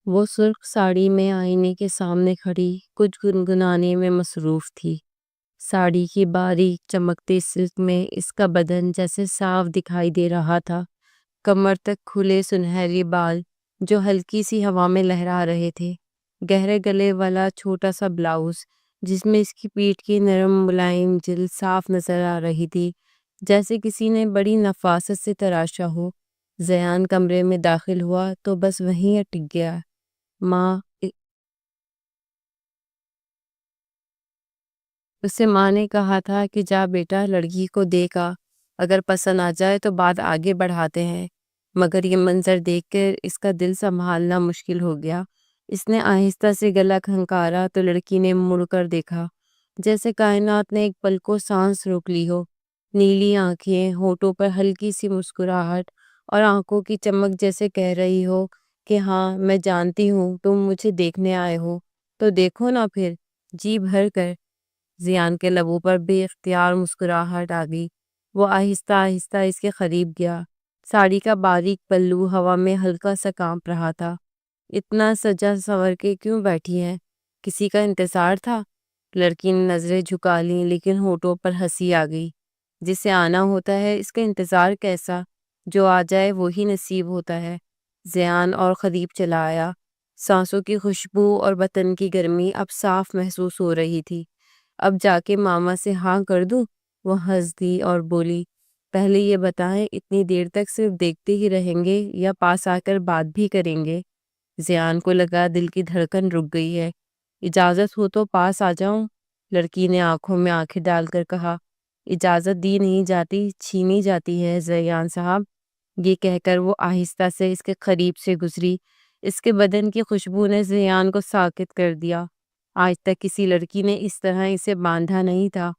وہ سرخ ساڑی میں آئینے کے سامنے کھڑی کچھ گنگنانے میں مصروف تھی۔ ساڑی کی باریک چمکتے سلک میں اس کا بدن جیسے صاف دکھائی دے رہا تھا۔ کمر تک کھلے سنہرے بال جو ہلکی سی ہوا میں لہرا رہے تھے۔ گہرے گلے والا چھوٹا سا بلاؤز جس میں اس کی پیٹھ کی نرم ملائم جلد صاف نظر آ رہی تھی، جیسے کسی نے بڑی نفاست سے تراشا ہو۔ زیان کمرے میں داخل ہوا تو بس وہیں اٹک گیا۔ ماں اسے ماں نے کہا تھا کہ جا بیٹا لڑکی کو دیکھ آ، اگر پسند آ جائے تو بات آگے بڑھاتے ہیں، مگر یہ منظر دیکھ کر اس کا دل سنبھالنا مشکل ہو گیا۔ اس نے آہستہ سے گلا کھنکارا تو لڑکی نے مڑ کر دیکھا، جیسے کائنات نے ایک پل کو سانس روک لی ہو۔ نیلی آنکھیں، ہونٹوں پر ہلکی سی مسکراہٹ اور آنکھوں کی چمک جیسے کہہ رہی ہو کہ ہاں میں جانتی ہوں تم مجھے دیکھنے آئے ہو، تو دیکھو نا پھر جی بھر کر۔ زیان کے لبوں پر بے اختیار مسکراہٹ آ گئی۔ وہ آہستہ آہستہ اس کے قریب گیا۔ ساڑی کا باریک پلو ہوا میں ہلکا سا کانپ رہا تھا۔ اتنا سجا سنور کے کیوں بیٹھی ہے؟ کسی کا انتظار تھا؟ لڑکی نے نظریں جھکا لیں لیکن ہونٹوں پر ہنسی آ گئی۔ جسے آنا ہوتا ہے اس کا انتظار کیسا؟ جو آ جائے وہی نصیب ہوتا ہے۔ زیان اور قریب چلا آیا۔ سانسوں کی خوشبو اور بدن کی گرمی اب صاف محسوس ہو رہی تھی۔ اب جا کے ماما سے ہاں کر دوں؟ وہ ہنس دی اور بولی، پہلے یہ بتائیں اتنی دیر تک صرف دیکھتے ہی رہیں گے یا پاس آ کر بات بھی کریں گے؟ زیان کو لگا دل کی دھڑکن رک گئی ہے۔ اجازت ہو تو پاس آ جاؤں؟ لڑکی نے آنکھوں میں آنکھیں ڈال کر کہا۔ اجازت دی نہیں جاتی، چھینی جاتی ہے زیان صاحب۔ یہ کہہ کر وہ آہستہ سے اس کے قریب سے گزری۔ اس کے بدن کی خوشبو نے زیان کو ساکت کر دیا۔ آج تک کسی لڑکی نے اس طرح اسے باندھا نہیں تھا۔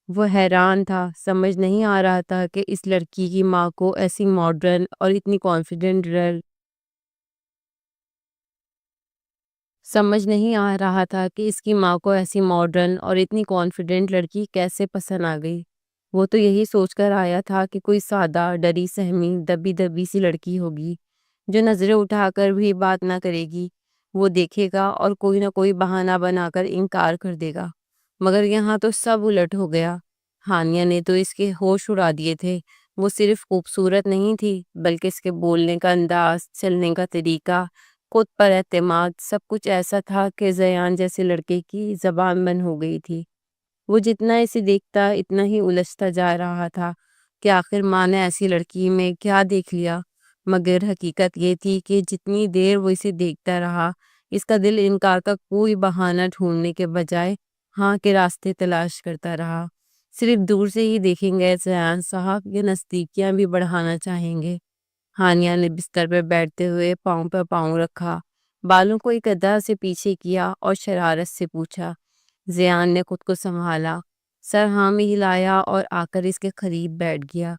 وہ حیران تھا، سمجھ نہیں آ رہا تھا کہ اس لڑکی کی ماں کو ایسی ماڈرن اور اتنی کانفیڈنٹ لڑکی کیسے پسند آ گئی۔ وہ تو یہی سوچ کر آیا تھا کہ کوئی سادہ ڈری سہمی دبی دبی سی لڑکی ہوگی جو نظریں اٹھا کر بھی بات نہ کرے گی۔ وہ دیکھے گا اور کوئی نہ کوئی بہانہ بنا کر انکار کر دے گا، مگر یہاں تو سب الٹ ہو گیا۔ ہانیہ نے تو اس کے ہوش اڑا دیے تھے۔ وہ صرف خوبصورت نہیں تھی بلکہ اس کے بولنے کا انداز، چلنے کا طریقہ، خود پر اعتماد، سب کچھ ایسا تھا کہ زیان جیسے لڑکے کی زبان بند ہو گئی تھی۔ وہ جتنا اسے دیکھتا اتنا ہی الجھتا جا رہا تھا کہ آخر ماں نے ایسی لڑکی میں کیا دیکھ لیا، مگر حقیقت یہ تھی کہ جتنی دیر وہ اسے دیکھتا رہا اس کا دل انکار کا کوئی بہانہ ڈھونڈنے کے بجائے ہاں کے راستے تلاش کرتا رہا۔ صرف دور سے ہی دیکھیں گے زیان صاحب یا نزدیکیاں بھی بڑھانا چاہیں گے؟ ہانیہ نے بستر پر بیٹھتے ہوئے پاؤں پر پاؤں رکھا، بالوں کو ایک ادا سے پیچھے کیا اور شرارت سے پوچھا۔ زیان نے خود کو سنبھالا، سر ہاں میں ہلایا اور آ کر اس کے قریب بیٹھ گیا۔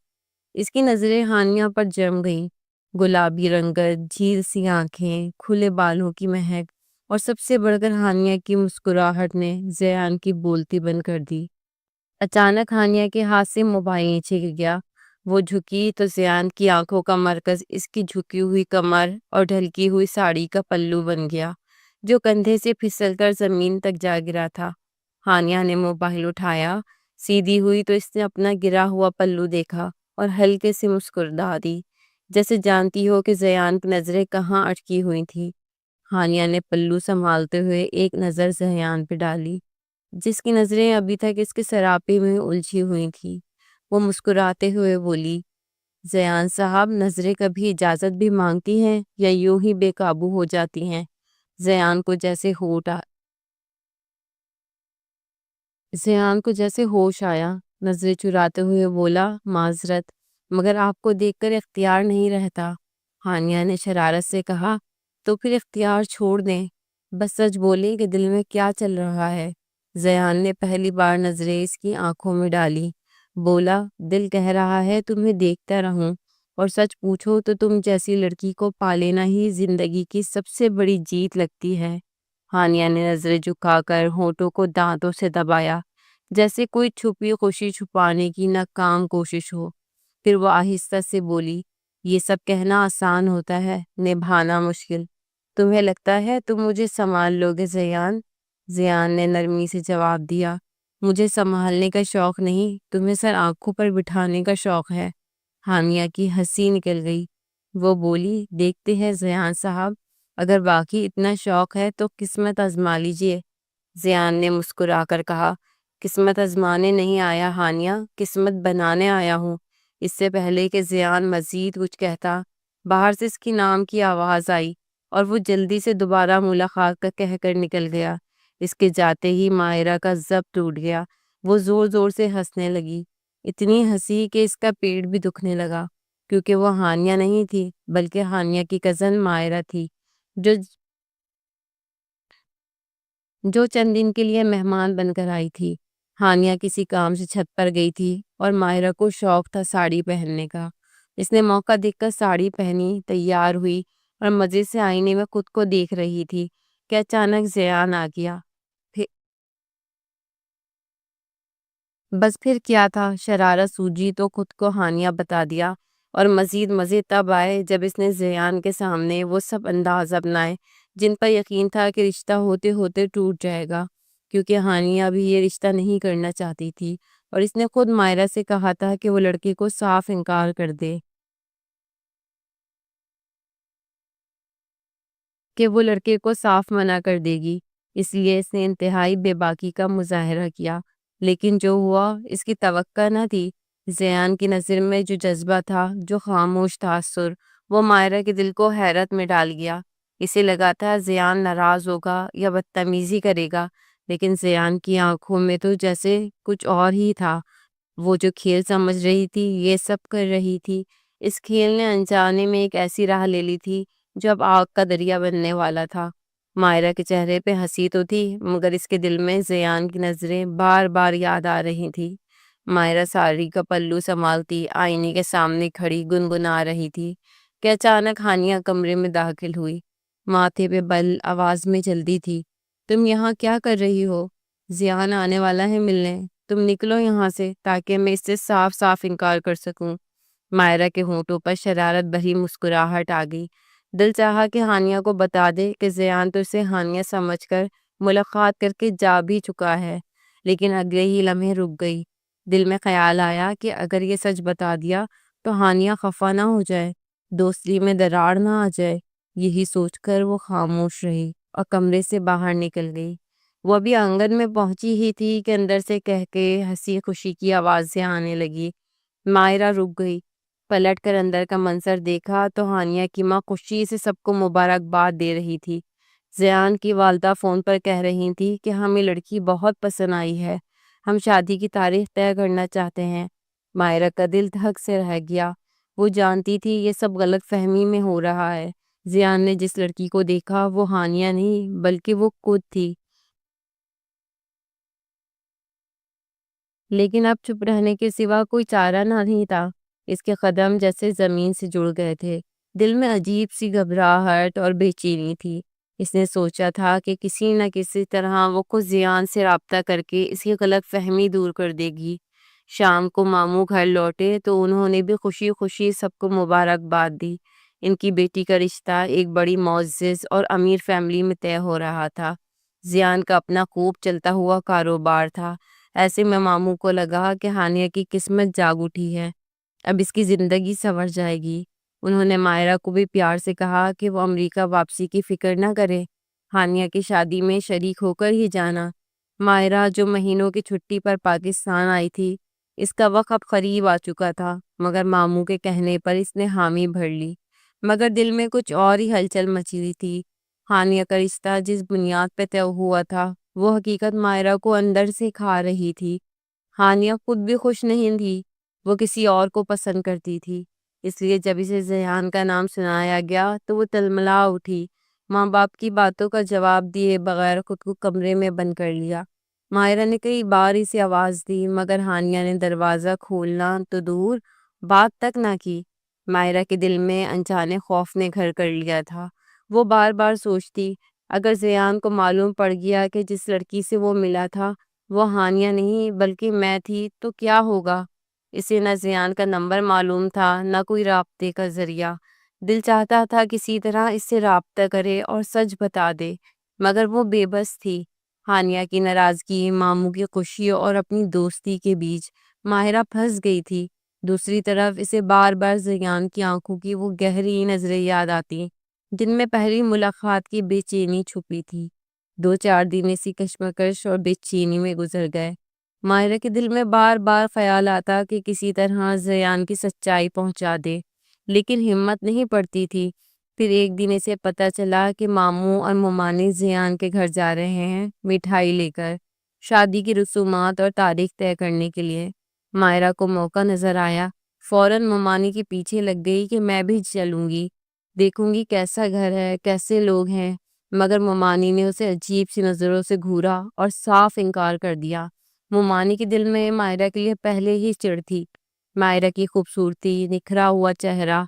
اس کی نظریں ہانیہ پر جم گئیں۔ گلابی رنگت، جھیل سی آنکھیں، کھلے بالوں کی مہک اور سب سے بڑھ کر ہانیہ کی مسکراہٹ نے زیان کی بولتی بند کر دی۔ اچانک ہانیہ کے ہاتھ سے موبائل چھن گیا۔ وہ جھکی تو زیان کی آنکھوں کا مرکز اس کی جھکی ہوئی کمر اور ڈھلکی ہوئی ساڑی کا پلو بن گیا جو کندھے سے پھسل کر زمین تک جا گرا تھا۔ ہانیہ نے موبائل اٹھایا، سیدھی ہوئی تو اس نے اپنا گرا ہوا پلو دیکھا اور ہلکے سے مسکرا دی، جیسے جانتی ہو کہ زیان کی نظریں کہاں اٹکی ہوئی تھی۔ ہانیہ نے پلو سنبھالتے ہوئے ایک نظر زیان پہ ڈالی، جس کی نظریں ابھی تک اس کے سراپے میں الجھی ہوئی تھی۔ وہ مسکراتے ہوئے بولی، زیان صاحب نظریں کبھی اجازت بھی مانگتی ہیں یا یوں ہی بے قابو ہو جاتی ہیں؟ زیان کو جیسے ہوش آیا، نظریں چراتے ہوئے بولا، معذرت، مگر آپ کو دیکھ کر اختیار نہیں رہتا۔ ہانیہ نے شرارت سے کہا، تو پھر اختیار چھوڑ دیں، بس سچ بولیں کہ دل میں کیا چل رہا ہے۔ زیان نے پہلی بار نظریں اس کی آنکھوں میں ڈالی، بولا، دل کہہ رہا ہے تمہیں دیکھتا رہوں، اور سچ پوچھو تو تم جیسی لڑکی کو پا لینا ہی زندگی کی سب سے بڑی جیت لگتی ہے۔ ہانیہ نے نظریں جھکا کر ہونٹوں کو دانتوں سے دبایا، جیسے کوئی چھپی خوشی چھپانے کی ناکام کوشش ہو۔ پھر وہ آہستہ سے بولی، یہ سب کہنا آسان ہوتا ہے، نبھانا مشکل۔ تمہیں لگتا ہے تم مجھے سنبھال لوگے زیان؟ زیان نے نرمی سے جواب دیا، مجھے سنبھالنے کا شوق نہیں، تمہیں سر آنکھوں پر بٹھانے کا شوق ہے۔ ہانیہ کی ہنسی نکل گئی۔ وہ بولی، دیکھتے ہیں زیان صاحب، اگر باقی اتنا شوق ہے تو قسمت آزما لیجیے۔ زیان نے مسکرا کر کہا، قسمت آزمانے نہیں آیا ہانیہ، قسمت بنانے آیا ہوں۔ اس سے پہلے کہ زیان مزید کچھ کہتا، باہر سے اس کی نام کی آواز آئی اور وہ جلدی سے دوبارہ ملاقات کا کہہ کر نکل گیا۔ اس کے جاتے ہی ماہرہ کا ضبط ٹوٹ گیا۔ وہ زور زور سے ہنسنے لگی، اتنی ہنسی کہ اس کا پیٹ بھی دکھنے لگا، کیونکہ وہ ہانیہ نہیں تھی بلکہ ہانیہ کی کزن ماہرہ تھی، جو جو چند دن کے لیے مہمان بن کر آئی تھی۔ ہانیہ کسی کام سے چھت پر گئی تھی اور ماہرہ کو شوق تھا ساڑی پہننے کا۔ اس نے موقع دیکھ کر ساڑی پہنی، تیار ہوئی اور مزے سے آئینے میں خود کو دیکھ رہی تھی کہ اچانک زیان آ گیا۔ بس پھر کیا تھا، شرارت سوجی تو خود کو ہانیہ بتا دیا، اور مزید مزے تب آئے جب اس نے زیان کے سامنے وہ سب انداز اپنائے جن پر یقین تھا کہ رشتہ ہوتے ہوتے ٹوٹ جائے گا، کیونکہ ہانیہ بھی یہ رشتہ نہیں کرنا چاہتی تھی، اور اس نے خود مائرہ سے کہا تھا کہ وہ لڑکے کو صاف انکار کر دے، کہ وہ لڑکے کو صاف منع کر دے گی۔ اس لیے اس نے انتہائی بے باکی کا مظاہرہ کیا، لیکن جو ہوا اس کی توقع نہ تھی۔ زیان کی نظر میں جو جذبہ تھا، جو خاموش تاثر، وہ مائرہ کے دل کو حیرت میں ڈال گیا۔ اسے لگا تھا زیان ناراض ہوگا یا بدتمیزی کرے گا، لیکن زیان کی آنکھوں میں تو جیسے کچھ اور ہی تھا۔ وہ جو کھیل سمجھ رہی تھی یہ سب کر رہی تھی۔ اس کھیل نے انجانے میں ایک ایسی راہ لے لی تھی جو اب آگ کا دریا بننے والا تھا۔ مائرہ کے چہرے پہ ہنسی تو تھی، مگر اس کے دل میں زیان کی نظریں بار بار یاد آ رہی تھی۔ مائرہ ساڑی کا پلو سنبھالتی آئینے کے سامنے کھڑی گنگنا رہی تھی کہ اچانک ہانیہ کمرے میں داخل ہوئی۔ ماتھے پہ بل، آواز میں جلدی تھی، تم یہاں کیا کر رہی ہو؟ زیان آنے والا ہے ملنے، تم نکلو یہاں سے تاکہ میں اس سے صاف صاف انکار کر سکوں۔ مائرہ کے ہونٹوں پر شرارت بھری مسکراہٹ آ گئی۔ دل چاہا کہ ہانیہ کو بتا دے کہ زیان تو اسے ہانیہ سمجھ کر ملاقات کر کے جا بھی چکا ہے، لیکن اگلے ہی لمحے رک گئی۔ دل میں خیال آیا کہ اگر یہ سچ بتا دیا تو ہانیہ خفا نہ ہو جائے، دوستی میں دراڑ نہ آ جائے۔ یہی سوچ کر وہ خاموش رہی اور کمرے سے باہر نکل گئی۔ وہ ابھی آنگن میں پہنچی ہی تھی کہ اندر سے کہہ کے ہنسی خوشی کی آوازیں آنے لگی۔ مائرہ رک گئی، پلٹ کر اندر کا منظر دیکھا تو ہانیہ کی ماں خوشی سے سب کو مبارکباد دے رہی تھی۔ زیان کی والدہ فون پر کہہ رہی تھی کہ ہمیں لڑکی بہت پسند آئی ہے، ہم شادی کی تاریخ طے کرنا چاہتے ہیں۔ مائرہ کا دل دھک سے رہ گیا۔ وہ جانتی تھی یہ سب غلط فہمی میں ہو رہا ہے۔ زیان نے جس لڑکی کو دیکھا وہ ہانیہ نہیں بلکہ وہ خود تھی، لیکن اب چپ رہنے کے سوا کوئی چارہ نہیں تھا۔ اس کے قدم جیسے زمین سے جڑ گئے تھے۔ دل میں عجیب سی گھبراہٹ اور بے چینی تھی۔ اس نے سوچا تھا کہ کسی نہ کسی طرح وہ خود زیان سے رابطہ کر کے اس کی غلط فہمی دور کر دے گی۔ شام کو ماموں گھر لوٹے تو انہوں نے بھی خوشی خوشی سب کو مبارکباد دی۔ ان کی بیٹی کا رشتہ ایک بڑی معزز اور امیر فیملی میں طے ہو رہا تھا۔ زیان کا اپنا خوب چلتا ہوا کاروبار تھا۔ ایسے میں ماموں کو لگا کہ ہانیہ کی قسمت جاگ اٹھی ہے، اب اس کی زندگی سنور جائے گی۔ انہوں نے مائرہ کو بھی پیار سے کہا کہ وہ امریکہ واپسی کی فکر نہ کرے، ہانیہ کی شادی میں شریک ہو کر ہی جانا۔ مائرہ جو مہینوں کی چھٹی پر پاکستان آئی تھی، اس کا وقت اب قریب آ چکا تھا، مگر ماموں کے کہنے پر اس نے حامی بھر لی۔ مگر دل میں کچھ اور ہی ہلچل مچی ہوئی تھی۔ ہانیہ کا رشتہ جس بنیاد پہ طے ہوا تھا وہ حقیقت مائرہ کو اندر سے کھا رہی تھی۔ ہانیہ خود بھی خوش نہیں تھی، وہ کسی اور کو پسند کرتی تھی۔ اس لیے جب اسے زیان کا نام سنایا گیا تو وہ تلملا اٹھی۔ ماں باپ کی باتوں کا جواب دیے بغیر خود کو کمرے میں بند کر لیا۔ مائرہ نے کئی بار اسے آواز دی مگر ہانیہ نے دروازہ کھولنا تو دور بات تک نہ کی۔ مائرہ کے دل میں انجانے خوف نے گھر کر لیا تھا۔ وہ بار بار سوچتی، اگر زیان کو معلوم پڑ گیا کہ جس لڑکی سے وہ ملا تھا وہ ہانیہ نہیں بلکہ میں تھی تو کیا ہوگا؟ اسے نہ زیان کا نمبر معلوم تھا، نہ کوئی رابطے کا ذریعہ، دل چاہتا تھا کسی طرح اس سے رابطہ کرے اور سچ بتا دے، مگر وہ بے بس تھی۔ ہانیہ کی ناراضگی، ماموں کی خوشی اور اپنی دوستی کے بیچ ماہرہ پھنس گئی تھی۔ دوسری طرف اسے بار بار زیان کی آنکھوں کی وہ گہری نظریں یاد آتی جن میں پہلی ملاقات کی بے چینی چھپی تھی۔ 2-4 دن اسی کشمکش اور بے چینی میں گزر گئے۔ ماہرہ کے دل میں بار بار خیال آتا کہ کسی طرح زیان کی سچائی پہنچا دے، لیکن ہمت نہیں پڑتی تھی۔ پھر ایک دن اسے پتہ چلا کہ ماموں اور ممانی زیان کے گھر جا رہے ہیں مٹھائی لے کر، شادی کی رسومات اور تاریخ طے کرنے کے لیے۔ ماہرہ کو موقع نظر آیا، فوراً ممانی کے پیچھے لگ گئی کہ میں بھی چلوں گی، دیکھوں گی کیسا گھر ہے، کیسے لوگ ہیں، مگر ممانی نے اسے عجیب سی نظروں سے گھورا اور صاف انکار کر دیا۔ ممانی کے دل میں ماہرہ کے لیے پہلے ہی چڑ تھی۔ ماہرہ کی خوبصورتی، نکھرا ہوا چہرہ،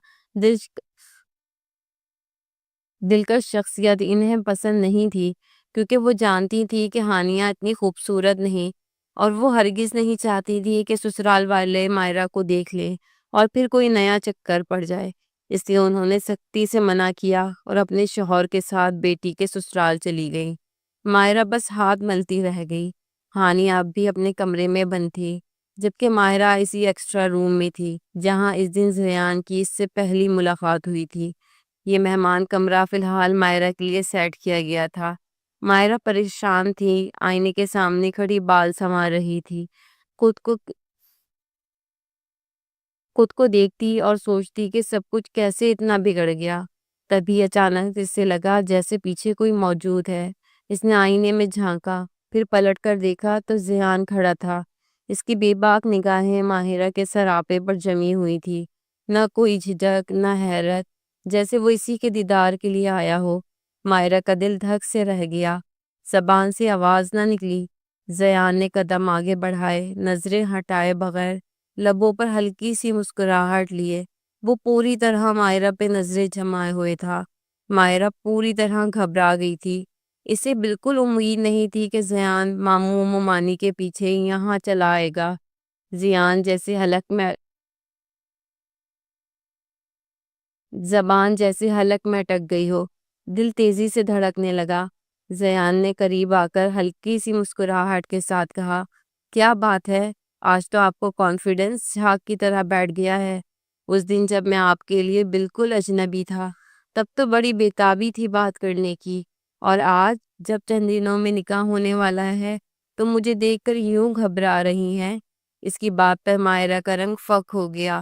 دلکش شخصیت انہیں پسند نہیں تھی، کیونکہ وہ جانتی تھی کہ ہانیہ اتنی خوبصورت نہیں، اور وہ ہرگز نہیں چاہتی تھی کہ سسرال والے ماہرہ کو دیکھ لیں اور پھر کوئی نیا چکر پڑ جائے۔ اس لیے انہوں نے سختی سے منع کیا اور اپنے شوہر کے ساتھ بیٹی کے سسرال چلی گئی۔ ماہرہ بس ہاتھ ملتی رہ گئی۔ ہانیہ اب بھی اپنے کمرے میں بند تھی، جبکہ ماہرہ اسی ایکسٹرا روم میں تھی جہاں اس دن زیان کی اس سے پہلی ملاقات ہوئی تھی۔ یہ مہمان کمرہ فی الحال ماہرہ کے لیے سیٹ کیا گیا تھا۔ ماہرہ پریشان تھی، آئینے کے سامنے کھڑی بال سنوار رہی تھی، خود کو خود کو دیکھتی اور سوچتی کہ سب کچھ کیسے اتنا بگڑ گیا۔ تبھی اچانک اس سے لگا جیسے پیچھے کوئی موجود ہے۔ اس نے آئینے میں جھانکا، پھر پلٹ کر دیکھا تو زیان کھڑا تھا۔ اس کی بے باک نگاہیں ماہرہ کے سراپے پر جمی ہوئی تھی، نہ کوئی جھجک، نہ حیرت، جیسے وہ اسی کے دیدار کے لیے آیا ہو۔ ماہرہ کا دل دھک سے رہ گیا، زبان سے آواز نہ نکلی۔ زیان نے قدم آگے بڑھائے، نظریں ہٹائے بغیر، لبوں پر ہلکی سی مسکراہٹ لیے۔ وہ پوری طرح ماہرہ پہ نظریں جمائے ہوئے تھا۔ ماہرہ پوری طرح گھبرا گئی تھی۔ اسے بالکل امید نہیں تھی کہ زیان ماموں ممانی کے پیچھے یہاں چلا آئے گا۔ زبان جیسے حلق میں اٹک گئی ہو، دل تیزی سے دھڑکنے لگا۔ زیان نے قریب آ کر ہلکی سی مسکراہٹ کے ساتھ کہا، کیا بات ہے، آج تو آپ کو کانفیڈنس جھاگ کی طرح بیٹھ گیا ہے۔ اس دن جب میں آپ کے لیے بالکل اجنبی تھا، تب تو بڑی بےتابی تھی بات کرنے کی، اور آج جب چند دنوں میں نکاح ہونے والا ہے تو مجھے دیکھ کر یوں گھبرا رہی ہیں۔ اس کی بات پر ماہرہ کا رنگ فک ہو گیا۔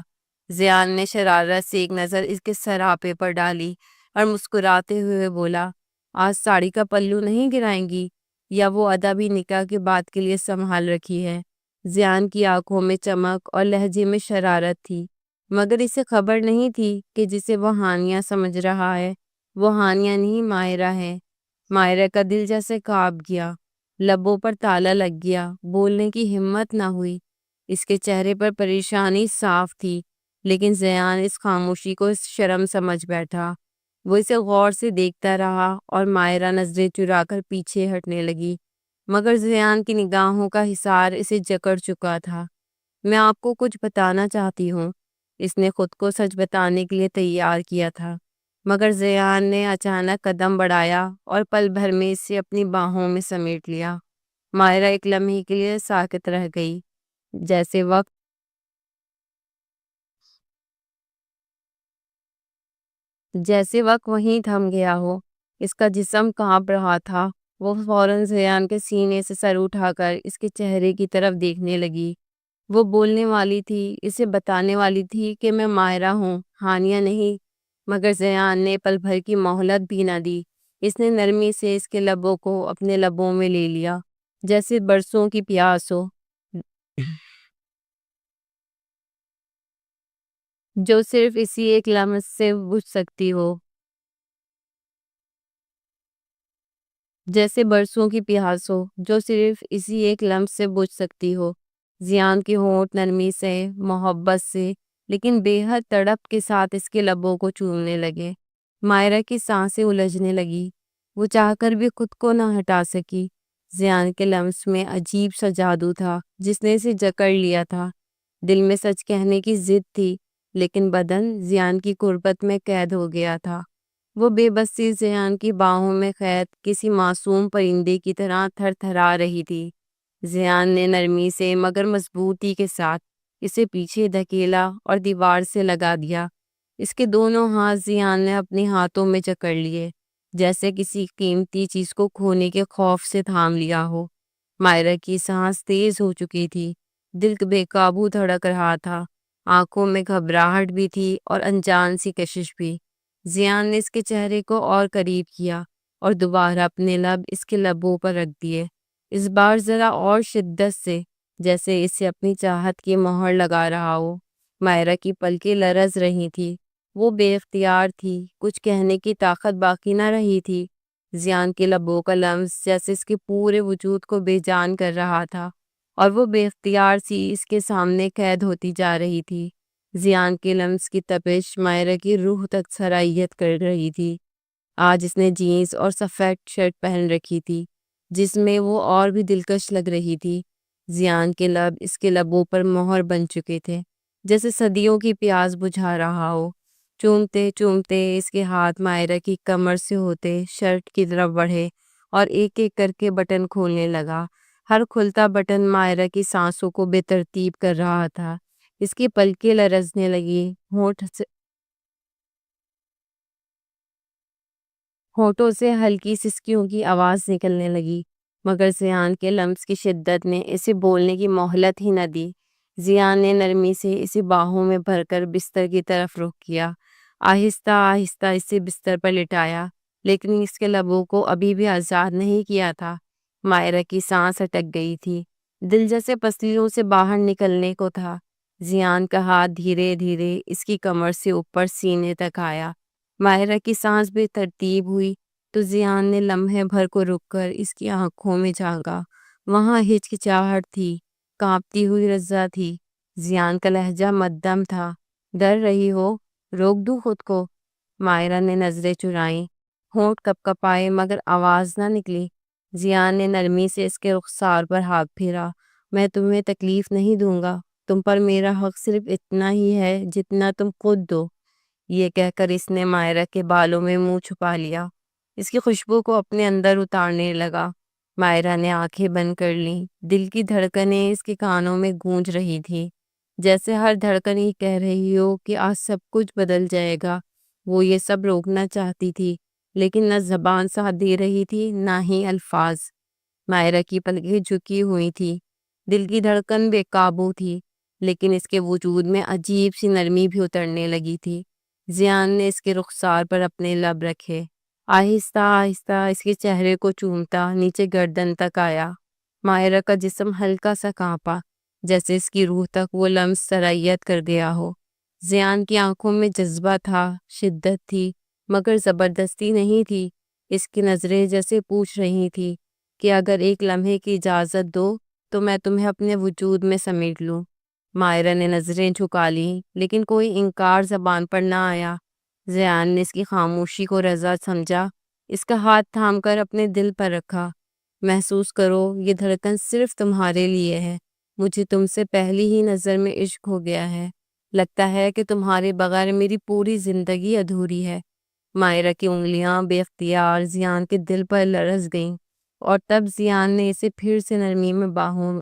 زیان نے شرارت سے ایک نظر اس کے سراپے پر ڈالی اور مسکراتے ہوئے بولا، آج ساڑی کا پلو نہیں گرائیں گی، یا وہ ادبی نکاح کے بعد کے لیے سنبھال رکھی ہے؟ زیان کی آنکھوں میں چمک اور لہجے میں شرارت تھی، مگر اسے خبر نہیں تھی کہ جسے وہ ہانیہ سمجھ رہا ہے وہ ہانیہ نہیں ماہرہ ہے۔ ماہرہ کا دل جیسے کانپ گیا، لبوں پر تالا لگ گیا، بولنے کی ہمت نہ ہوئی۔ اس کے چہرے پر پریشانی صاف تھی، لیکن زیان اس خاموشی کو شرم سمجھ بیٹھا۔ وہ اسے غور سے دیکھتا رہا اور ماہرہ نظریں چرا کر پیچھے ہٹنے لگی، مگر زیان کی نگاہوں کا حصار اسے جکڑ چکا تھا۔ میں آپ کو کچھ بتانا چاہتی ہوں۔ اس نے خود کو سچ بتانے کے لیے تیار کیا تھا، مگر زیان نے اچانک قدم بڑھایا اور پل بھر میں اسے اپنی باہوں میں سمیٹ لیا۔ ماہرہ ایک لمحے کے لیے ساکت رہ گئی، جیسے وقت وہیں تھم گیا ہو۔ اس کا جسم کانپ رہا تھا۔ وہ فوراً زیان کے سینے سے سر اٹھا کر اس کے چہرے کی طرف دیکھنے لگی۔ وہ بولنے والی تھی، اسے بتانے والی تھی کہ میں ماہرہ ہوں، ہانیہ نہیں، مگر زیان نے پل بھر کی مہلت بھی نہ دی۔ اس نے نرمی سے اس کے لبوں کو اپنے لبوں میں لے لیا، جیسے برسوں کی پیاس ہو جو صرف اسی ایک لمس سے بجھ سکتی ہو، جیسے برسوں کی پیاس ہو جو صرف اسی ایک لمس سے بجھ سکتی ہو۔ زیان کے ہونٹ نرمی سے، محبت سے، لیکن بے حد تڑپ کے ساتھ اس کے لبوں کو چومنے لگے۔ ماہرہ کی سانسیں الجھنے لگی، وہ چاہ کر بھی خود کو نہ ہٹا سکی۔ زیان کے لمس میں عجیب سا جادو تھا جس نے اسے جکڑ لیا تھا۔ دل میں سچ کہنے کی ضد تھی، لیکن بدن زیان کی قربت میں قید ہو گیا تھا۔ وہ بے بسی زیان کی باہوں میں قید کسی معصوم پرندے کی طرح تھر تھرا رہی تھی۔ زیان نے نرمی سے مگر مضبوطی کے ساتھ اسے پیچھے دھکیلا اور دیوار سے لگا دیا۔ اس کے دونوں ہاتھ زیان نے اپنے ہاتھوں میں جکڑ لیے، جیسے کسی قیمتی چیز کو کھونے کے خوف سے تھام لیا ہو۔ مائرا کی سانس تیز ہو چکی تھی، دل بے قابو دھڑک رہا تھا، آنکھوں میں گھبراہٹ بھی تھی اور انجان سی کشش بھی۔ زیان نے اس کے چہرے کو اور قریب کیا اور دوبارہ اپنے لب اس کے لبوں پر رکھ دیے، اس بار ذرا اور شدت سے، جیسے اسے اپنی چاہت کی مہر لگا رہا ہو۔ مائرا کی پلکیں لرز رہی تھی، وہ بے اختیار تھی، کچھ کہنے کی طاقت باقی نہ رہی تھی۔ زیان کے لبوں کا لمس جیسے اس کے پورے وجود کو بے جان کر رہا تھا، اور وہ بے اختیار سی اس کے سامنے قید ہوتی جا رہی تھی۔ زیان کے لمس کی تپش مائرا کی روح تک سرایت کر رہی تھی۔ آج اس نے جینز اور سفید شرٹ پہن رکھی تھی، جس میں وہ اور بھی دلکش لگ رہی تھی۔ زیان کے لب اس کے لبوں پر مہر بن چکے تھے، جیسے صدیوں کی پیاس بجھا رہا ہو۔ چومتے چومتے اس کے ہاتھ مائرا کی کمر سے ہوتے شرٹ کی طرف بڑھے اور ایک ایک کر کے بٹن کھولنے لگا۔ ہر کھلتا بٹن مائرا کی سانسوں کو بے ترتیب کر رہا تھا۔ اس کی پلکیں لرزنے لگی، ہونٹوں سے ہلکی سسکیوں کی آواز نکلنے لگی، مگر زیان کے لمس کی شدت نے اسے بولنے کی مہلت ہی نہ دی۔ زیان نے نرمی سے اسے باہوں میں بھر کر بستر کی طرف رخ کیا، آہستہ آہستہ اسے بستر پر لٹایا، لیکن اس کے لبوں کو ابھی بھی آزاد نہیں کیا تھا۔ مائرا کی سانس اٹک گئی تھی، دل جیسے پسلیوں سے باہر نکلنے کو تھا۔ زیان کا ہاتھ دھیرے دھیرے اس کی کمر سے اوپر سینے تک آیا۔ مائرا کی سانس بے ترتیب ہوئی تو زیان نے لمحے بھر کو رک کر اس کی آنکھوں میں جھانکا۔ وہاں ہچکچاہٹ تھی، کانپتی ہوئی رضا تھی۔ زیان کا لہجہ مدھم تھا۔ ڈر رہی ہو؟ روک دوں خود کو؟ مائرا نے نظریں چرائیں، ہونٹ کپ کپائے مگر آواز نہ نکلی۔ زیان نے نرمی سے اس کے رخسار پر ہاتھ پھیرا۔ میں تمہیں تکلیف نہیں دوں گا، تم پر میرا حق صرف اتنا ہی ہے جتنا تم خود دو۔ یہ کہہ کر اس نے مائرا کے بالوں میں منہ چھپا لیا، اس کی خوشبو کو اپنے اندر اتارنے لگا۔ مائرا نے آنکھیں بند کر لیں، دل کی دھڑکنیں اس کے کانوں میں گونج رہی تھی، جیسے ہر دھڑکن یہ کہہ رہی ہو کہ آج سب کچھ بدل جائے گا۔ وہ یہ سب روکنا چاہتی تھی، لیکن نہ زبان ساتھ دے رہی تھی نہ ہی الفاظ۔ مائرا کی پلکیں جھکی ہوئی تھی، دل کی دھڑکن بے قابو تھی، لیکن اس کے وجود میں عجیب سی نرمی بھی اترنے لگی تھی۔ زیان نے اس کے رخسار پر اپنے لب رکھے، آہستہ آہستہ اس کے چہرے کو چومتا نیچے گردن تک آیا۔ مائرا کا جسم ہلکا سا کانپا، جیسے اس کی روح تک وہ لمس سرایت کر گیا ہو۔ زیان کی آنکھوں میں جذبہ تھا، شدت تھی، مگر زبردستی نہیں تھی۔ اس کی نظریں جیسے پوچھ رہی تھی کہ اگر ایک لمحے کی اجازت دو تو میں تمہیں اپنے وجود میں سمیٹ لوں۔ مائرا نے نظریں جھکا لیں، لیکن کوئی انکار زبان پر نہ آیا۔ زیان نے اس کی خاموشی کو رضا سمجھا، اس کا ہاتھ تھام کر اپنے دل پر رکھا۔ محسوس کرو، یہ دھڑکن صرف تمہارے لیے ہے۔ مجھے تم سے پہلی ہی نظر میں عشق ہو گیا ہے۔ لگتا ہے کہ تمہارے بغیر میری پوری زندگی ادھوری ہے۔ مائرا کی انگلیاں بے اختیار زیان کے دل پر لرز گئیں، اور تب زیان نے اسے پھر سے نرمی میں باہوں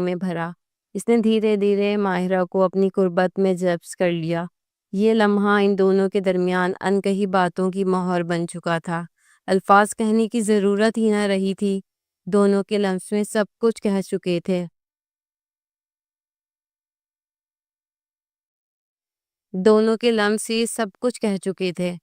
میں بھرا۔ اس نے دھیرے دھیرے ماہرہ کو اپنی قربت میں جذب کر لیا۔ یہ لمحہ ان دونوں کے درمیان انکہی باتوں کی مہر بن چکا تھا۔ الفاظ کہنے کی ضرورت ہی نہ رہی تھی، دونوں کے لمس میں سب کچھ کہہ چکے تھے۔ دونوں کے لمس ہی سب کچھ کہہ چکے تھے۔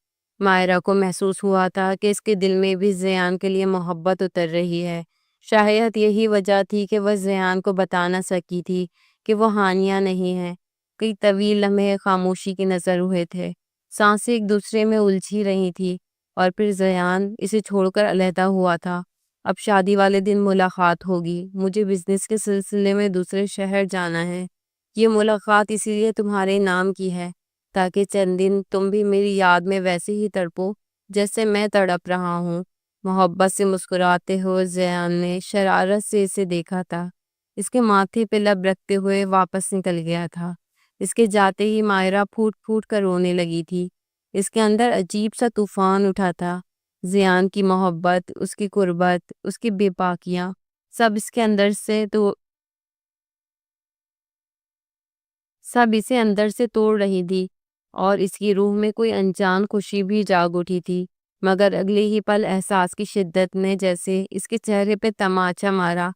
مائرہ کو محسوس ہوا تھا کہ اس کے دل میں بھی زیان کے لیے محبت اتر رہی ہے۔ شاید یہی وجہ تھی کہ وہ زیان کو بتا نہ سکی تھی کہ وہ ہانیہ نہیں ہے۔ کئی طویل لمحے خاموشی کی نظر ہوئے تھے، سانسیں ایک دوسرے میں الجھی رہی تھی، اور پھر زیان اسے چھوڑ کر علیحدہ ہوا تھا۔ اب شادی والے دن ملاقات ہوگی، مجھے بزنس کے سلسلے میں دوسرے شہر جانا ہے۔ یہ ملاقات اسی لیے تمہارے نام کی ہے تاکہ چند دن تم بھی میری یاد میں ویسے ہی تڑپو جیسے میں تڑپ رہا ہوں۔ محبت سے مسکراتے ہوئے زیان نے شرارت سے اسے دیکھا تھا۔ اس کے ماتھے پہ لب رکھتے ہوئے واپس نکل گیا تھا۔ اس کے جاتے ہی مائرہ پھوٹ پھوٹ کر رونے لگی تھی۔ اس کے اندر عجیب سا طوفان اٹھا تھا۔ زیان کی محبت، اس کی قربت، اس کی بے باکیاں، سب اسے اندر سے توڑ رہی تھی، اور اس کی روح میں کوئی انجان خوشی بھی جاگ اٹھی تھی۔ مگر اگلے ہی پل احساس کی شدت نے جیسے اس کے چہرے پہ تماچا مارا۔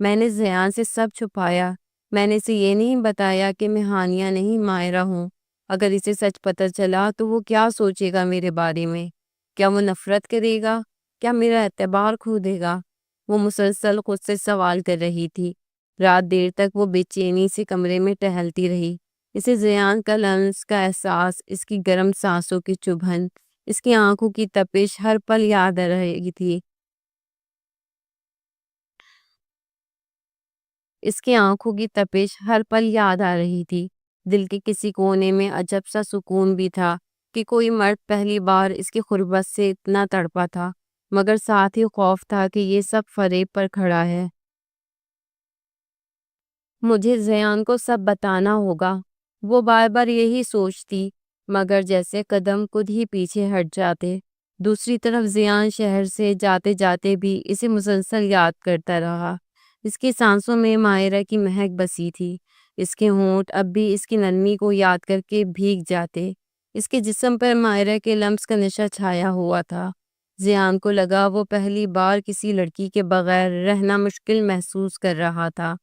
میں نے زیان سے سب چھپایا۔ میں نے اسے یہ نہیں بتایا کہ میں ہانیہ نہیں مائرہ ہوں۔ اگر اسے سچ پتہ چلا تو وہ کیا سوچے گا میرے بارے میں؟ کیا وہ نفرت کرے گا؟ کیا میرا اعتبار کھو دے گا؟ وہ مسلسل خود سے سوال کر رہی تھی۔ رات دیر تک وہ بے چینی سے کمرے میں ٹہلتی رہی۔ اسے زیان کا لمس کا احساس، اس کی گرم سانسوں کی چبھن، اس کی آنکھوں کی تپش ہر پل یاد آ رہی تھی۔ دل کے کسی کونے میں عجب سا سکون بھی تھا کہ کوئی مرد پہلی بار اس کی قربت سے اتنا تڑپا تھا، مگر ساتھ ہی خوف تھا کہ یہ سب فریب پر کھڑا ہے۔ مجھے زیان کو سب بتانا ہوگا، وہ بار بار یہی سوچتی، مگر جیسے قدم خود ہی پیچھے ہٹ جاتے۔ دوسری طرف زیان شہر سے جاتے جاتے بھی اسے مسلسل یاد کرتا رہا۔ اس کی سانسوں میں مائرہ کی مہک بسی تھی۔ اس کے ہونٹ اب بھی اس کی نرمی کو یاد کر کے بھیگ جاتے۔ اس کے جسم پر مائرہ کے لمس کا نشہ چھایا ہوا تھا۔ زیان کو لگا وہ پہلی بار کسی لڑکی کے بغیر رہنا مشکل محسوس کر رہا تھا۔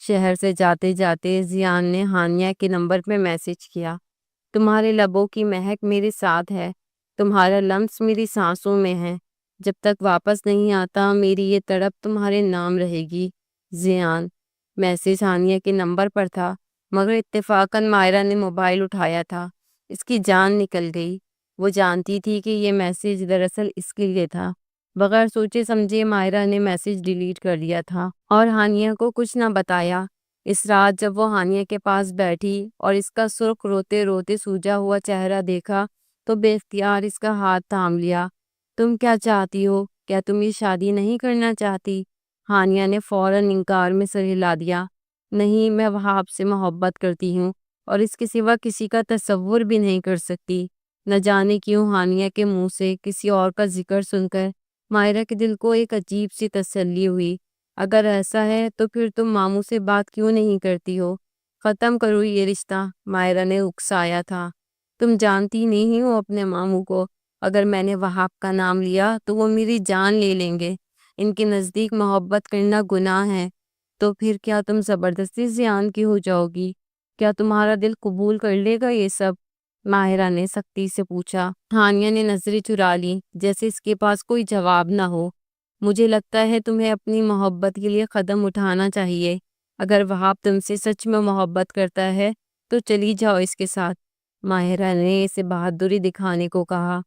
شہر سے جاتے جاتے زیان نے ہانیہ کے نمبر پہ میسج کیا: تمہارے لبوں کی مہک میرے ساتھ ہے، تمہارا لمس میری سانسوں میں ہے، جب تک واپس نہیں آتا میری یہ تڑپ تمہارے نام رہے گی، زیان۔ میسج ہانیہ کے نمبر پر تھا، مگر اتفاقاً مائرہ نے موبائل اٹھایا تھا۔ اس کی جان نکل گئی۔ وہ جانتی تھی کہ یہ میسج دراصل اس کے لیے تھا۔ بغیر سوچے سمجھے مائرہ نے میسج ڈیلیٹ کر دیا تھا اور ہانیہ کو کچھ نہ بتایا۔ اس رات جب وہ ہانیہ کے پاس بیٹھی اور اس کا سرخ روتے روتے سوجا ہوا چہرہ دیکھا تو بے اختیار اس کا ہاتھ تھام لیا۔ تم کیا چاہتی ہو؟ کیا تم یہ شادی نہیں کرنا چاہتی؟ ہانیہ نے فوراً انکار میں سر ہلا دیا۔ نہیں، میں وہاب سے محبت کرتی ہوں اور اس کے سوا کسی کا تصور بھی نہیں کر سکتی۔ نہ جانے کیوں ہانیہ کے منہ سے کسی اور کا ذکر سن کر مائرہ کے دل کو ایک عجیب سی تسلی ہوئی۔ اگر ایسا ہے تو پھر تم ماموں سے بات کیوں نہیں کرتی ہو؟ ختم کرو یہ رشتہ، مائرہ نے اکسایا تھا۔ تم جانتی نہیں ہو اپنے ماموں کو، اگر میں نے وہاب کا نام لیا تو وہ میری جان لے لیں گے۔ ان کے نزدیک محبت کرنا گناہ ہے۔ تو پھر کیا تم زبردستی زیان کی ہو جاؤ گی؟ کیا تمہارا دل قبول کر لے گا یہ سب؟ ماہرہ نے سختی سے پوچھا۔ ہانیہ نے نظریں چرا لی جیسے اس کے پاس کوئی جواب نہ ہو۔ مجھے لگتا ہے تمہیں اپنی محبت کے لیے قدم اٹھانا چاہیے۔ اگر وہاب تم سے سچ میں محبت کرتا ہے تو چلی جاؤ اس کے ساتھ، ماہرہ نے اسے بہادری دکھانے کو کہا۔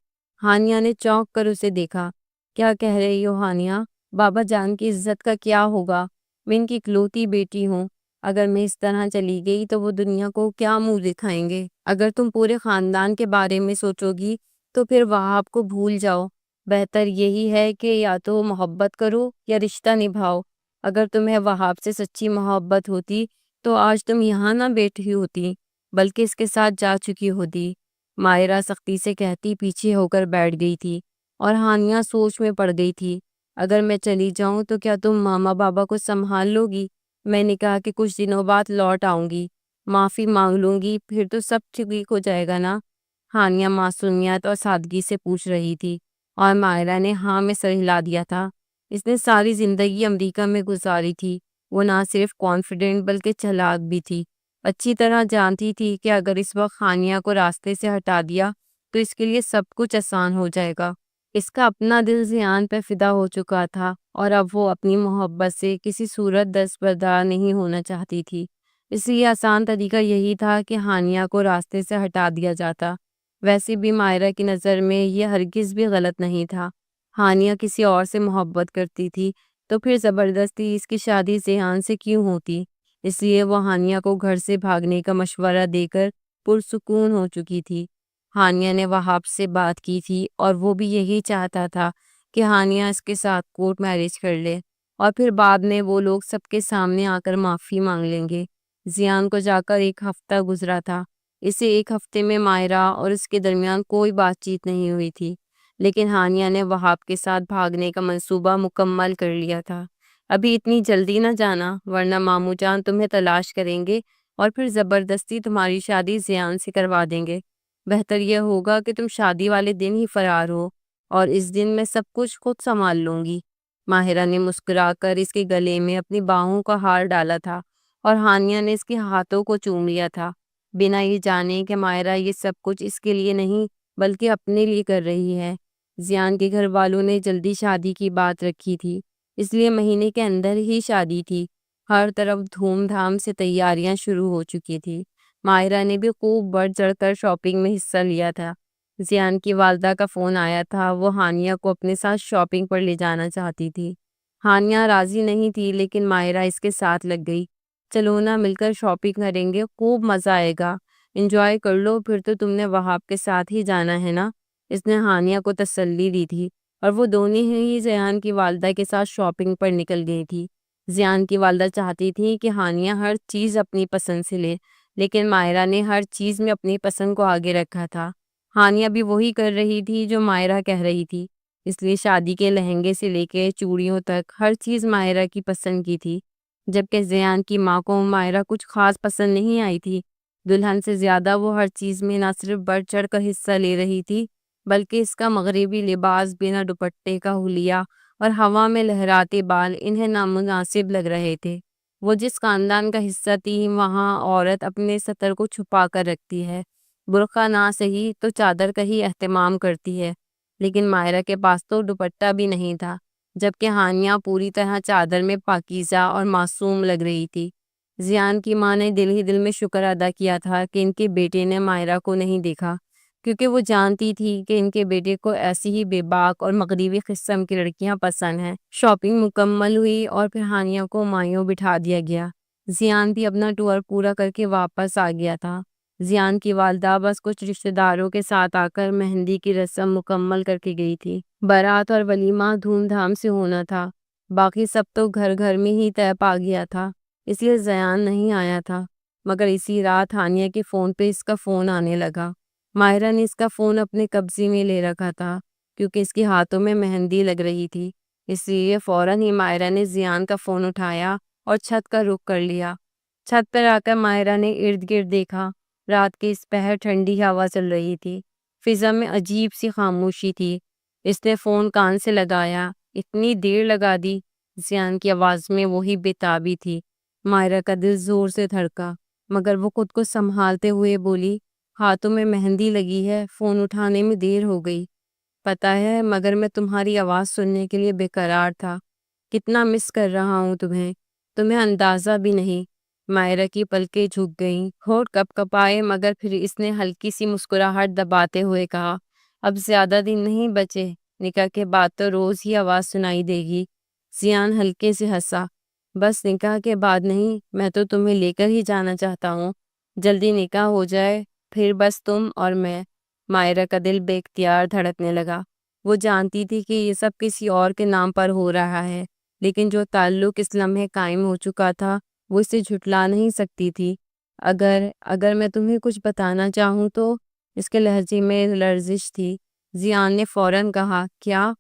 ہانیہ نے چونک کر اسے دیکھا۔ کیا کہہ رہی ہو ہانیہ؟ بابا جان کی عزت کا کیا ہوگا؟ میں ان کی اکلوتی بیٹی ہوں۔ اگر میں اس طرح چلی گئی تو وہ دنیا کو کیا منہ دکھائیں گے؟ اگر تم پورے خاندان کے بارے میں سوچو گی تو پھر وہاب کو بھول جاؤ۔ بہتر یہی ہے کہ یا تو محبت کرو یا رشتہ نبھاؤ۔ اگر تمہیں وہاب سے سچی محبت ہوتی تو آج تم یہاں نہ بیٹھی ہوتی بلکہ اس کے ساتھ جا چکی ہوتی، مائرہ سختی سے کہتی پیچھے ہو کر بیٹھ گئی تھی، اور ہانیہ سوچ میں پڑ گئی تھی۔ اگر میں چلی جاؤں تو کیا تم ماما بابا کو سنبھال لو گی؟ میں نے کہا کہ کچھ دنوں بعد لوٹ آؤں گی، معافی مانگ لوں گی، پھر تو سب ٹھیک ہو جائے گا نا؟ ہانیہ معصومیت اور سادگی سے پوچھ رہی تھی، اور مائرہ نے ہاں میں سر ہلا دیا تھا۔ اس نے ساری زندگی امریکہ میں گزاری تھی۔ وہ نہ صرف کانفیڈنٹ بلکہ چلاک بھی تھی۔ اچھی طرح جانتی تھی کہ اگر اس وقت ہانیہ کو راستے سے ہٹا دیا تو اس کے لیے سب کچھ آسان ہو جائے گا۔ اس کا اپنا دل زیان پہ فدا ہو چکا تھا اور اب وہ اپنی محبت سے کسی صورت دستبردار نہیں ہونا چاہتی تھی۔ اس لیے آسان طریقہ یہی تھا کہ ہانیہ کو راستے سے ہٹا دیا جاتا۔ ویسے بھی مائرہ کی نظر میں یہ ہرگز بھی غلط نہیں تھا۔ ہانیہ کسی اور سے محبت کرتی تھی تو پھر زبردستی اس کی شادی زیان سے کیوں ہوتی؟ اس لیے وہ ہانیہ کو گھر سے بھاگنے کا مشورہ دے کر پرسکون ہو چکی تھی۔ ہانیہ نے وہاب سے بات کی تھی اور وہ بھی یہی چاہتا تھا کہ ہانیہ اس کے ساتھ کورٹ میرج کر لے اور پھر بعد میں وہ لوگ سب کے سامنے آ کر معافی مانگ لیں گے۔ زیان کو جا کر 1 ہفتہ گزرا تھا۔ اسے 1 ہفتے میں مائرہ اور اس کے درمیان کوئی بات چیت نہیں ہوئی تھی، لیکن ہانیہ نے وہاب کے ساتھ بھاگنے کا منصوبہ مکمل کر لیا تھا۔ ابھی اتنی جلدی نہ جانا، ورنہ ماموں جان تمہیں تلاش کریں گے اور پھر زبردستی تمہاری شادی زیان سے کروا دیں گے۔ بہتر یہ ہوگا کہ تم شادی والے دن ہی فرار ہو، اور اس دن میں سب کچھ خود سنبھال لوں گی۔ ماہرہ نے مسکرا کر اس کے گلے میں اپنی باہوں کا ہار ڈالا تھا اور ہانیہ نے اس کے ہاتھوں کو چوم لیا تھا، بنا یہ جانے کہ ماہرہ یہ سب کچھ اس کے لیے نہیں بلکہ اپنے لیے کر رہی ہے۔ زیان کے گھر والوں نے جلدی شادی کی بات رکھی تھی، اس لیے مہینے کے اندر ہی شادی تھی۔ ہر طرف دھوم دھام سے تیاریاں شروع ہو چکی تھی۔ ماہرہ نے بھی خوب بڑھ چڑھ کر شاپنگ میں حصہ لیا تھا۔ زیان کی والدہ کا فون آیا تھا، وہ ہانیہ کو اپنے ساتھ شاپنگ پر لے جانا چاہتی تھی۔ ہانیہ راضی نہیں تھی، لیکن ماہرہ اس کے ساتھ لگ گئی۔ چلو نا، مل کر شاپنگ کریں گے، خوب مزہ آئے گا، انجوائے کر لو، پھر تو تم نے وہاب کے ساتھ ہی جانا ہے نا؟ اس نے ہانیہ کو تسلی دی تھی، اور وہ دونوں ہی زیان کی والدہ کے ساتھ شاپنگ پر نکل گئی تھی۔ زیان کی والدہ چاہتی تھی کہ ہانیہ ہر چیز اپنی پسند سے لے، لیکن ماہرہ نے ہر چیز میں اپنی پسند کو آگے رکھا تھا۔ ہانیہ بھی وہی کر رہی تھی جو ماہرہ کہہ رہی تھی، اس لیے شادی کے لہنگے سے لے کے چوڑیوں تک ہر چیز ماہرہ کی پسند کی تھی، جبکہ زیان کی ماں کو ماہرہ کچھ خاص پسند نہیں آئی تھی۔ دلہن سے زیادہ وہ ہر چیز میں نہ صرف بڑھ چڑھ کر حصہ لے رہی تھی، بلکہ اس کا مغربی لباس، بنا دوپٹے کا حلیہ اور ہوا میں لہراتے بال انہیں نامناسب لگ رہے تھے۔ وہ جس خاندان کا حصہ تھی، وہاں عورت اپنے سطر کو چھپا کر رکھتی ہے، برقع نہ صحیح تو چادر کا ہی اہتمام کرتی ہے، لیکن ماہرہ کے پاس تو دوپٹہ بھی نہیں تھا، جبکہ ہانیہ پوری طرح چادر میں پاکیزہ اور معصوم لگ رہی تھی۔ زیان کی ماں نے دل ہی دل میں شکر ادا کیا تھا کہ ان کے بیٹے نے ماہرہ کو نہیں دیکھا، کیونکہ وہ جانتی تھی کہ ان کے بیٹے کو ایسی ہی بے باک اور مغربی قسم کی لڑکیاں پسند ہیں۔ شاپنگ مکمل ہوئی اور پھر ہانیہ کو مایوں بٹھا دیا گیا۔ زیان بھی اپنا ٹور پورا کر کے واپس آ گیا تھا۔ زیان کی والدہ بس کچھ رشتہ داروں کے ساتھ آ کر مہندی کی رسم مکمل کر کے گئی تھی۔ بارات اور ولیمہ دھوم دھام سے ہونا تھا، باقی سب تو گھر گھر میں ہی طے پا گیا تھا، اس لیے زیان نہیں آیا تھا۔ مگر اسی رات ہانیہ کے فون پہ اس کا فون آنے لگا۔ ماہرہ نے اس کا فون اپنے قبضے میں لے رکھا تھا، کیونکہ اس کے ہاتھوں میں مہندی لگ رہی تھی، اس لیے فوراً ہی ماہرہ نے زیان کا فون اٹھایا اور چھت کا رخ کر لیا۔ چھت پر آ کر ماہرہ نے ارد گرد دیکھا۔ رات کے اس پہر ٹھنڈی ہوا چل رہی تھی، فضا میں عجیب سی خاموشی تھی۔ اس نے فون کان سے لگایا۔ اتنی دیر لگا دی؟ زیان کی آواز میں وہی بے تابی تھی۔ ماہرہ کا دل زور سے دھڑکا، مگر وہ خود کو سنبھالتے ہوئے بولی، ہاتھوں میں مہندی لگی ہے، فون اٹھانے میں دیر ہو گئی۔ پتہ ہے، مگر میں تمہاری آواز سننے کے لیے بے قرار تھا، کتنا مس کر رہا ہوں تمہیں اندازہ بھی نہیں۔ ماہرہ کی پلکیں جھک گئیں، ہونٹ کپ کپائے، مگر پھر اس نے ہلکی سی مسکراہٹ دباتے ہوئے کہا، اب زیادہ دن نہیں بچے، نکاح کے بعد تو روز ہی آواز سنائی دے گی۔ زیان ہلکے سے ہنسا، بس نکاح کے بعد نہیں، میں تو تمہیں لے کر ہی جانا چاہتا ہوں، جلدی نکاح ہو جائے، پھر بس تم اور میں۔ ماہرہ کا دل بے اختیار دھڑکنے لگا۔ وہ جانتی تھی کہ یہ سب کسی اور کے نام پر ہو رہا ہے، لیکن جو تعلق اس لمحے قائم ہو چکا تھا وہ اسے جھٹلا نہیں سکتی تھی۔ اگر میں تمہیں کچھ بتانا چاہوں تو؟ اس کے لہجے میں لرزش تھی۔ زیان نے فوراً کہا، کیا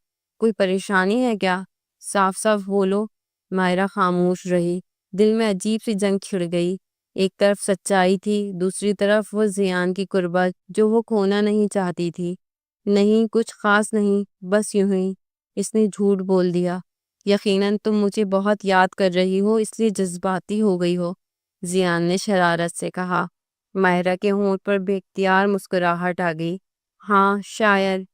کوئی پریشانی ہے کیا؟ صاف صاف بولو۔ ماہرہ خاموش رہی، دل میں عجیب سی جنگ چھڑ گئی۔ ایک طرف سچائی تھی، دوسری طرف وہ زیان کی قربت جو وہ کھونا نہیں چاہتی تھی۔ نہیں، کچھ خاص نہیں، بس یوں ہی۔ اس نے جھوٹ بول دیا۔ یقیناً تم مجھے بہت یاد کر رہی ہو، اس لیے جذباتی ہو گئی ہو، زیان نے شرارت سے کہا۔ ماہرہ کے ہونٹ پر بے اختیار مسکراہٹ آ گئی۔ ہاں شاید۔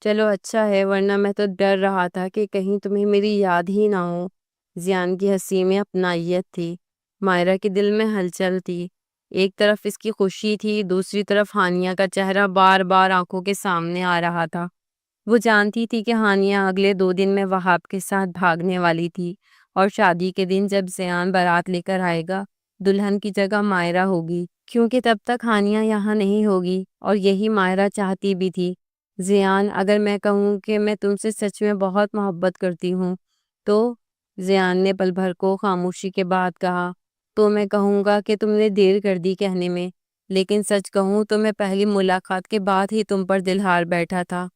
چلو اچھا ہے، ورنہ میں تو ڈر رہا تھا کہ کہیں تمہیں میری یاد ہی نہ ہو۔ زیان کی ہنسی میں اپنائیت تھی، ماہرہ کے دل میں ہلچل تھی۔ ایک طرف اس کی خوشی تھی، دوسری طرف ہانیہ کا چہرہ بار بار آنکھوں کے سامنے آ رہا تھا۔ وہ جانتی تھی کہ ہانیہ اگلے 2 دن میں وہاب کے ساتھ بھاگنے والی تھی، اور شادی کے دن جب زیان بارات لے کر آئے گا، دلہن کی جگہ ماہرہ ہوگی، کیونکہ تب تک ہانیہ یہاں نہیں ہوگی، اور یہی ماہرہ چاہتی بھی تھی۔ زیان، اگر میں کہوں کہ میں تم سے سچ میں بہت محبت کرتی ہوں تو؟ زیان نے پل بھر کو خاموشی کے بعد کہا، تو میں کہوں گا کہ تم نے دیر کر دی کہنے میں، لیکن سچ کہوں تو میں پہلی ملاقات کے بعد ہی تم پر دل ہار بیٹھا تھا۔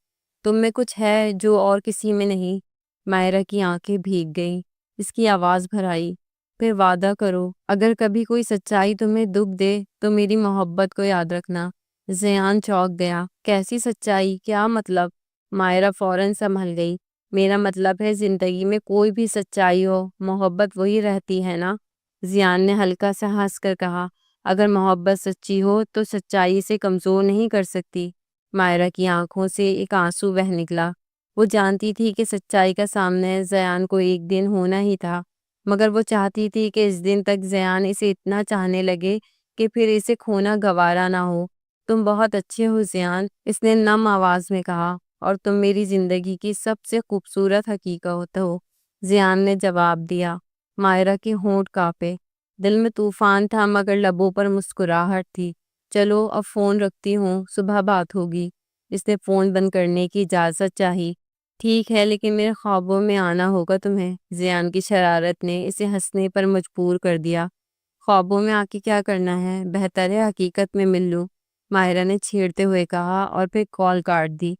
تم میں کچھ ہے جو اور کسی میں نہیں۔ مائرہ کی آنکھیں بھیگ گئیں، اس کی آواز بھر آئی، پھر وعدہ کرو اگر کبھی کوئی سچائی تمہیں دکھ دے تو میری محبت کو یاد رکھنا۔ زیان چونک گیا، کیسی سچائی؟ کیا مطلب؟ مائرہ فوراً سنبھل گئی، میرا مطلب ہے زندگی میں کوئی بھی سچائی ہو، محبت وہی رہتی ہے نا؟ زیان نے ہلکا سا ہنس کر کہا، اگر محبت سچی ہو تو سچائی سے کمزور نہیں کر سکتی۔ مائرہ کی آنکھوں سے ایک آنسو بہہ نکلا۔ وہ جانتی تھی کہ سچائی کا سامنے زیان کو ایک دن ہونا ہی تھا، مگر وہ چاہتی تھی کہ اس دن تک زیان اسے اتنا چاہنے لگے کہ پھر اسے کھونا گوارا نہ ہو۔ تم بہت اچھے ہو زیان، اس نے نم آواز میں کہا، اور تم میری زندگی کی سب سے خوبصورت حقیقت ہو۔ زیان نے جواب دیا۔ مائرہ کے ہونٹ کانپے، دل میں طوفان تھا مگر لبوں پر مسکراہٹ تھی۔ چلو اب فون رکھتی ہوں، صبح بات ہوگی۔ اس نے فون بند کرنے کی اجازت چاہی۔ ٹھیک ہے، لیکن میرے خوابوں میں آنا ہوگا تمہیں۔ زیان کی شرارت نے اسے ہنسنے پر مجبور کر دیا۔ خوابوں میں آ کے کیا کرنا ہے؟ بہتر ہے حقیقت میں مل لوں، مائرہ نے چھیڑتے ہوئے کہا، اور پھر کال کاٹ دی۔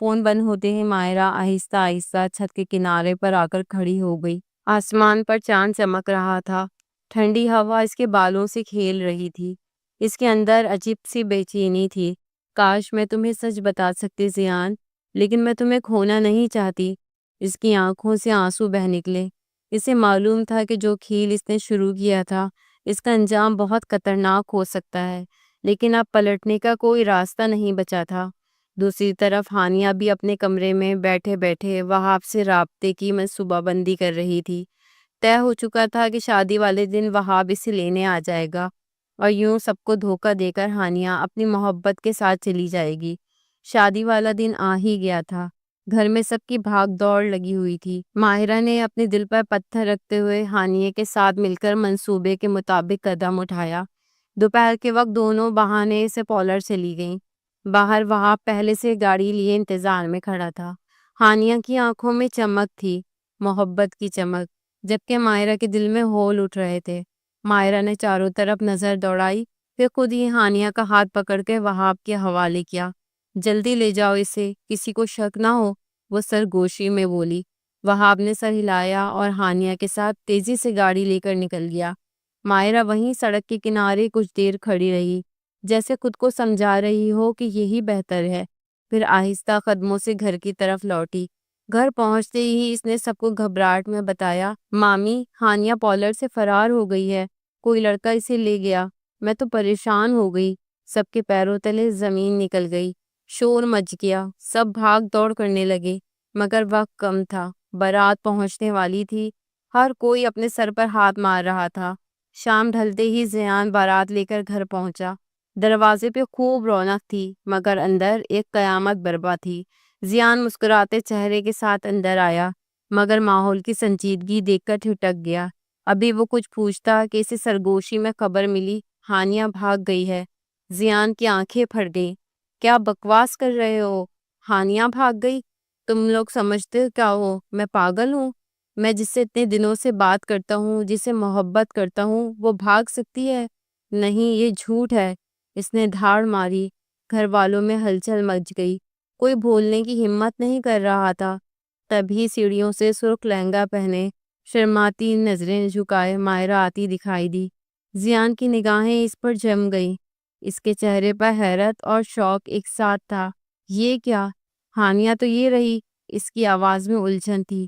فون بند ہوتے ہی مائرہ آہستہ آہستہ چھت کے کنارے پر آ کر کھڑی ہو گئی۔ آسمان پر چاند چمک رہا تھا، ٹھنڈی ہوا اس کے بالوں سے کھیل رہی تھی۔ اس کے اندر عجیب سی بے چینی تھی۔ کاش میں تمہیں سچ بتا سکتی زیان، لیکن میں تمہیں کھونا نہیں چاہتی۔ اس کی آنکھوں سے آنسو بہہ نکلے۔ اسے معلوم تھا کہ جو کھیل اس نے شروع کیا تھا اس کا انجام بہت خطرناک ہو سکتا ہے، لیکن اب پلٹنے کا کوئی راستہ نہیں بچا تھا۔ دوسری طرف ہانیہ بھی اپنے کمرے میں بیٹھے بیٹھے وہاب سے رابطے کی منصوبہ بندی کر رہی تھی۔ طے ہو چکا تھا کہ شادی والے دن وہاب اسے لینے آ جائے گا، اور یوں سب کو دھوکہ دے کر ہانیہ اپنی محبت کے ساتھ چلی جائے گی۔ شادی والا دن آ ہی گیا تھا۔ گھر میں سب کی بھاگ دوڑ لگی ہوئی تھی۔ ماہرہ نے اپنے دل پر پتھر رکھتے ہوئے ہانیہ کے ساتھ مل کر منصوبے کے مطابق قدم اٹھایا۔ دوپہر کے وقت دونوں بہانے سے پارلر چلی گئیں۔ باہر وہاب پہلے سے گاڑی لیے انتظار میں کھڑا تھا۔ ہانیہ کی آنکھوں میں چمک تھی، محبت کی چمک، جبکہ ماہرہ کے دل میں ہول اٹھ رہے تھے۔ ماہرہ نے چاروں طرف نظر دوڑائی، پھر خود ہی ہانیہ کا ہاتھ پکڑ کے وہاب کے حوالے کیا۔ جلدی لے جاؤ اسے، کسی کو شک نہ ہو، وہ سرگوشی میں بولی۔ وہاب نے سر ہلایا اور ہانیہ کے ساتھ تیزی سے گاڑی لے کر نکل گیا۔ ماہرہ وہیں سڑک کے کنارے کچھ دیر کھڑی رہی، جیسے خود کو سمجھا رہی ہو کہ یہی بہتر ہے، پھر آہستہ قدموں سے گھر کی طرف لوٹی۔ گھر پہنچتے ہی اس نے سب کو گھبراہٹ میں بتایا، مامی، ہانیہ پارلر سے فرار ہو گئی ہے، کوئی لڑکا اسے لے گیا۔ میں تو پریشان ہو گئی، سب کے پیروں تلے زمین نکل گئی، شور مچ گیا، سب بھاگ دوڑ کرنے لگے، مگر وقت کم تھا، بارات پہنچنے والی تھی، ہر کوئی اپنے سر پر ہاتھ مار رہا تھا۔ شام ڈھلتے ہی زیان بارات لے کر گھر پہنچا۔ دروازے پہ خوب رونق تھی، مگر اندر ایک قیامت برپا تھی۔ زیان مسکراتے چہرے کے ساتھ اندر آیا، مگر ماحول کی سنجیدگی دیکھ کر ٹھٹک گیا۔ ابھی وہ کچھ پوچھتا کہ اسے سرگوشی میں خبر ملی ہانیہ بھاگ گئی ہے۔ زیان کی آنکھیں پھٹ گئیں۔ کیا بکواس کر رہے ہو؟ ہانیہ بھاگ گئی؟ تم لوگ سمجھتے کیا ہو؟ میں پاگل ہوں؟ میں جس سے اتنے دنوں سے بات کرتا ہوں، جسے محبت کرتا ہوں، وہ بھاگ سکتی ہے؟ نہیں، یہ جھوٹ ہے۔ اس نے دھاڑ ماری۔ گھر والوں میں ہلچل مچ گئی، کوئی بولنے کی ہمت نہیں کر رہا تھا۔ تبھی سیڑھیوں سے سرخ لہنگا پہنے، شرماتی نظریں جھکائے ماہرہ آتی دکھائی دی۔ زیان کی نگاہیں اس پر جم گئیں۔ اس کے چہرے پر حیرت اور شوق ایک ساتھ تھا۔ یہ کیا؟ ہانیہ تو یہ رہی۔ اس کی آواز میں الجھن تھی۔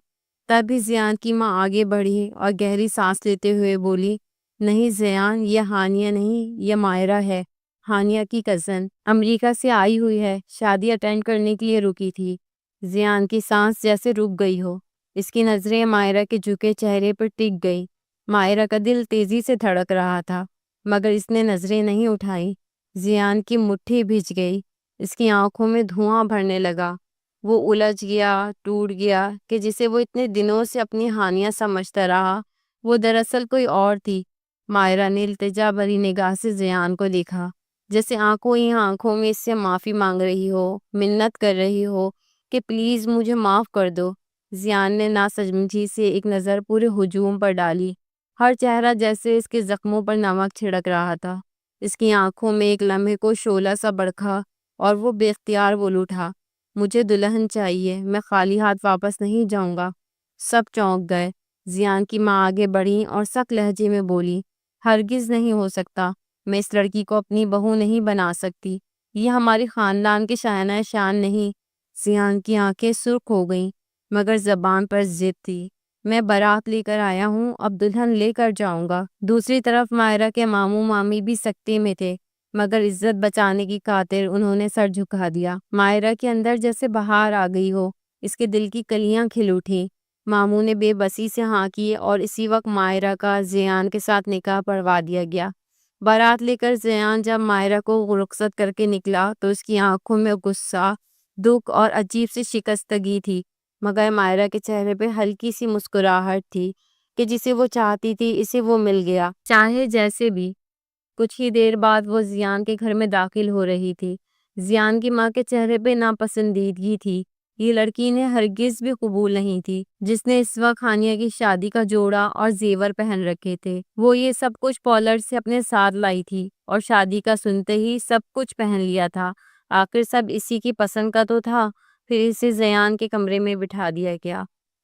تبھی زیان کی ماں آگے بڑھی اور گہری سانس لیتے ہوئے بولی، نہیں زیان، یہ ہانیہ نہیں، یہ ماہرہ ہے، ہانیہ کی کزن، امریکہ سے آئی ہوئی ہے، شادی اٹینڈ کرنے کے لیے رکی تھی۔ زیان کی سانس جیسے رک گئی ہو۔ اس کی نظریں ماہرہ کے جھکے چہرے پر ٹک گئی۔ ماہرہ کا دل تیزی سے دھڑک رہا تھا، مگر اس نے نظریں نہیں اٹھائی۔ زیان کی مٹھی بھیج گئی، اس کی آنکھوں میں دھواں بھرنے لگا۔ وہ الجھ گیا، ٹوٹ گیا کہ جسے وہ اتنے دنوں سے اپنی ہانیہ سمجھتا رہا، وہ دراصل کوئی اور تھی۔ ماہرہ نے التجا بھری نگاہ سے زیان کو دیکھا۔ جیسے آنکھوں ہی آنکھوں میں اس سے معافی مانگ رہی ہو، منت کر رہی ہو کہ پلیز مجھے معاف کر دو۔ زیان نے ناسمجھی سے ایک نظر پورے ہجوم پر ڈالی، ہر چہرہ جیسے اس کے زخموں پر نمک چھڑک رہا تھا۔ اس کی آنکھوں میں ایک لمحے کو شعلہ سا بڑکا اور وہ بے اختیار بول اٹھا، مجھے دلہن چاہیے، میں خالی ہاتھ واپس نہیں جاؤں گا۔ سب چونک گئے۔ زیان کی ماں آگے بڑھی اور سخت لہجے میں بولی، ہرگز نہیں ہو سکتا، میں اس لڑکی کو اپنی بہو نہیں بنا سکتی، یہ ہمارے خاندان کے شائنہ شان نہیں۔ زیان کی آنکھیں سرخ ہو گئیں مگر زبان پر ضد تھی، میں بارات لے کر آیا ہوں، اب دلہن لے کر جاؤں گا۔ دوسری طرف مائرہ کے ماموں مامی بھی سکتے میں تھے مگر عزت بچانے کی خاطر انہوں نے سر جھکا دیا۔ مائرہ کے اندر جیسے بہار آ گئی ہو، اس کے دل کی کلیاں کھل اٹھی۔ ماموں نے بے بسی سے ہاں کی اور اسی وقت مائرہ کا زیان کے ساتھ نکاح پڑھوا دیا گیا۔ بارات لے کر زیان جب مائرہ کو رخصت کر کے نکلا تو اس کی آنکھوں میں غصہ، دکھ اور عجیب سی شکستگی تھی، مگر مائرہ کے چہرے پہ ہلکی سی مسکراہٹ تھی کہ جسے وہ چاہتی تھی اسے وہ مل گیا، چاہے جیسے بھی۔ کچھ ہی دیر بعد وہ زیان کے گھر میں داخل ہو رہی تھی۔ زیان کی ماں کے چہرے پہ ناپسندیدگی تھی، یہ لڑکی نے ہرگز بھی قبول نہیں تھی جس نے اس وقت ہانیہ کی شادی کا جوڑا اور زیور پہن رکھے تھے۔ وہ یہ سب کچھ پولر سے اپنے ساتھ لائی تھی اور شادی کا سنتے ہی سب کچھ پہن لیا تھا۔ آخر سب اسی کی پسند کا تو تھا۔ پھر اسے زیان کے کمرے میں بٹھا دیا گیا۔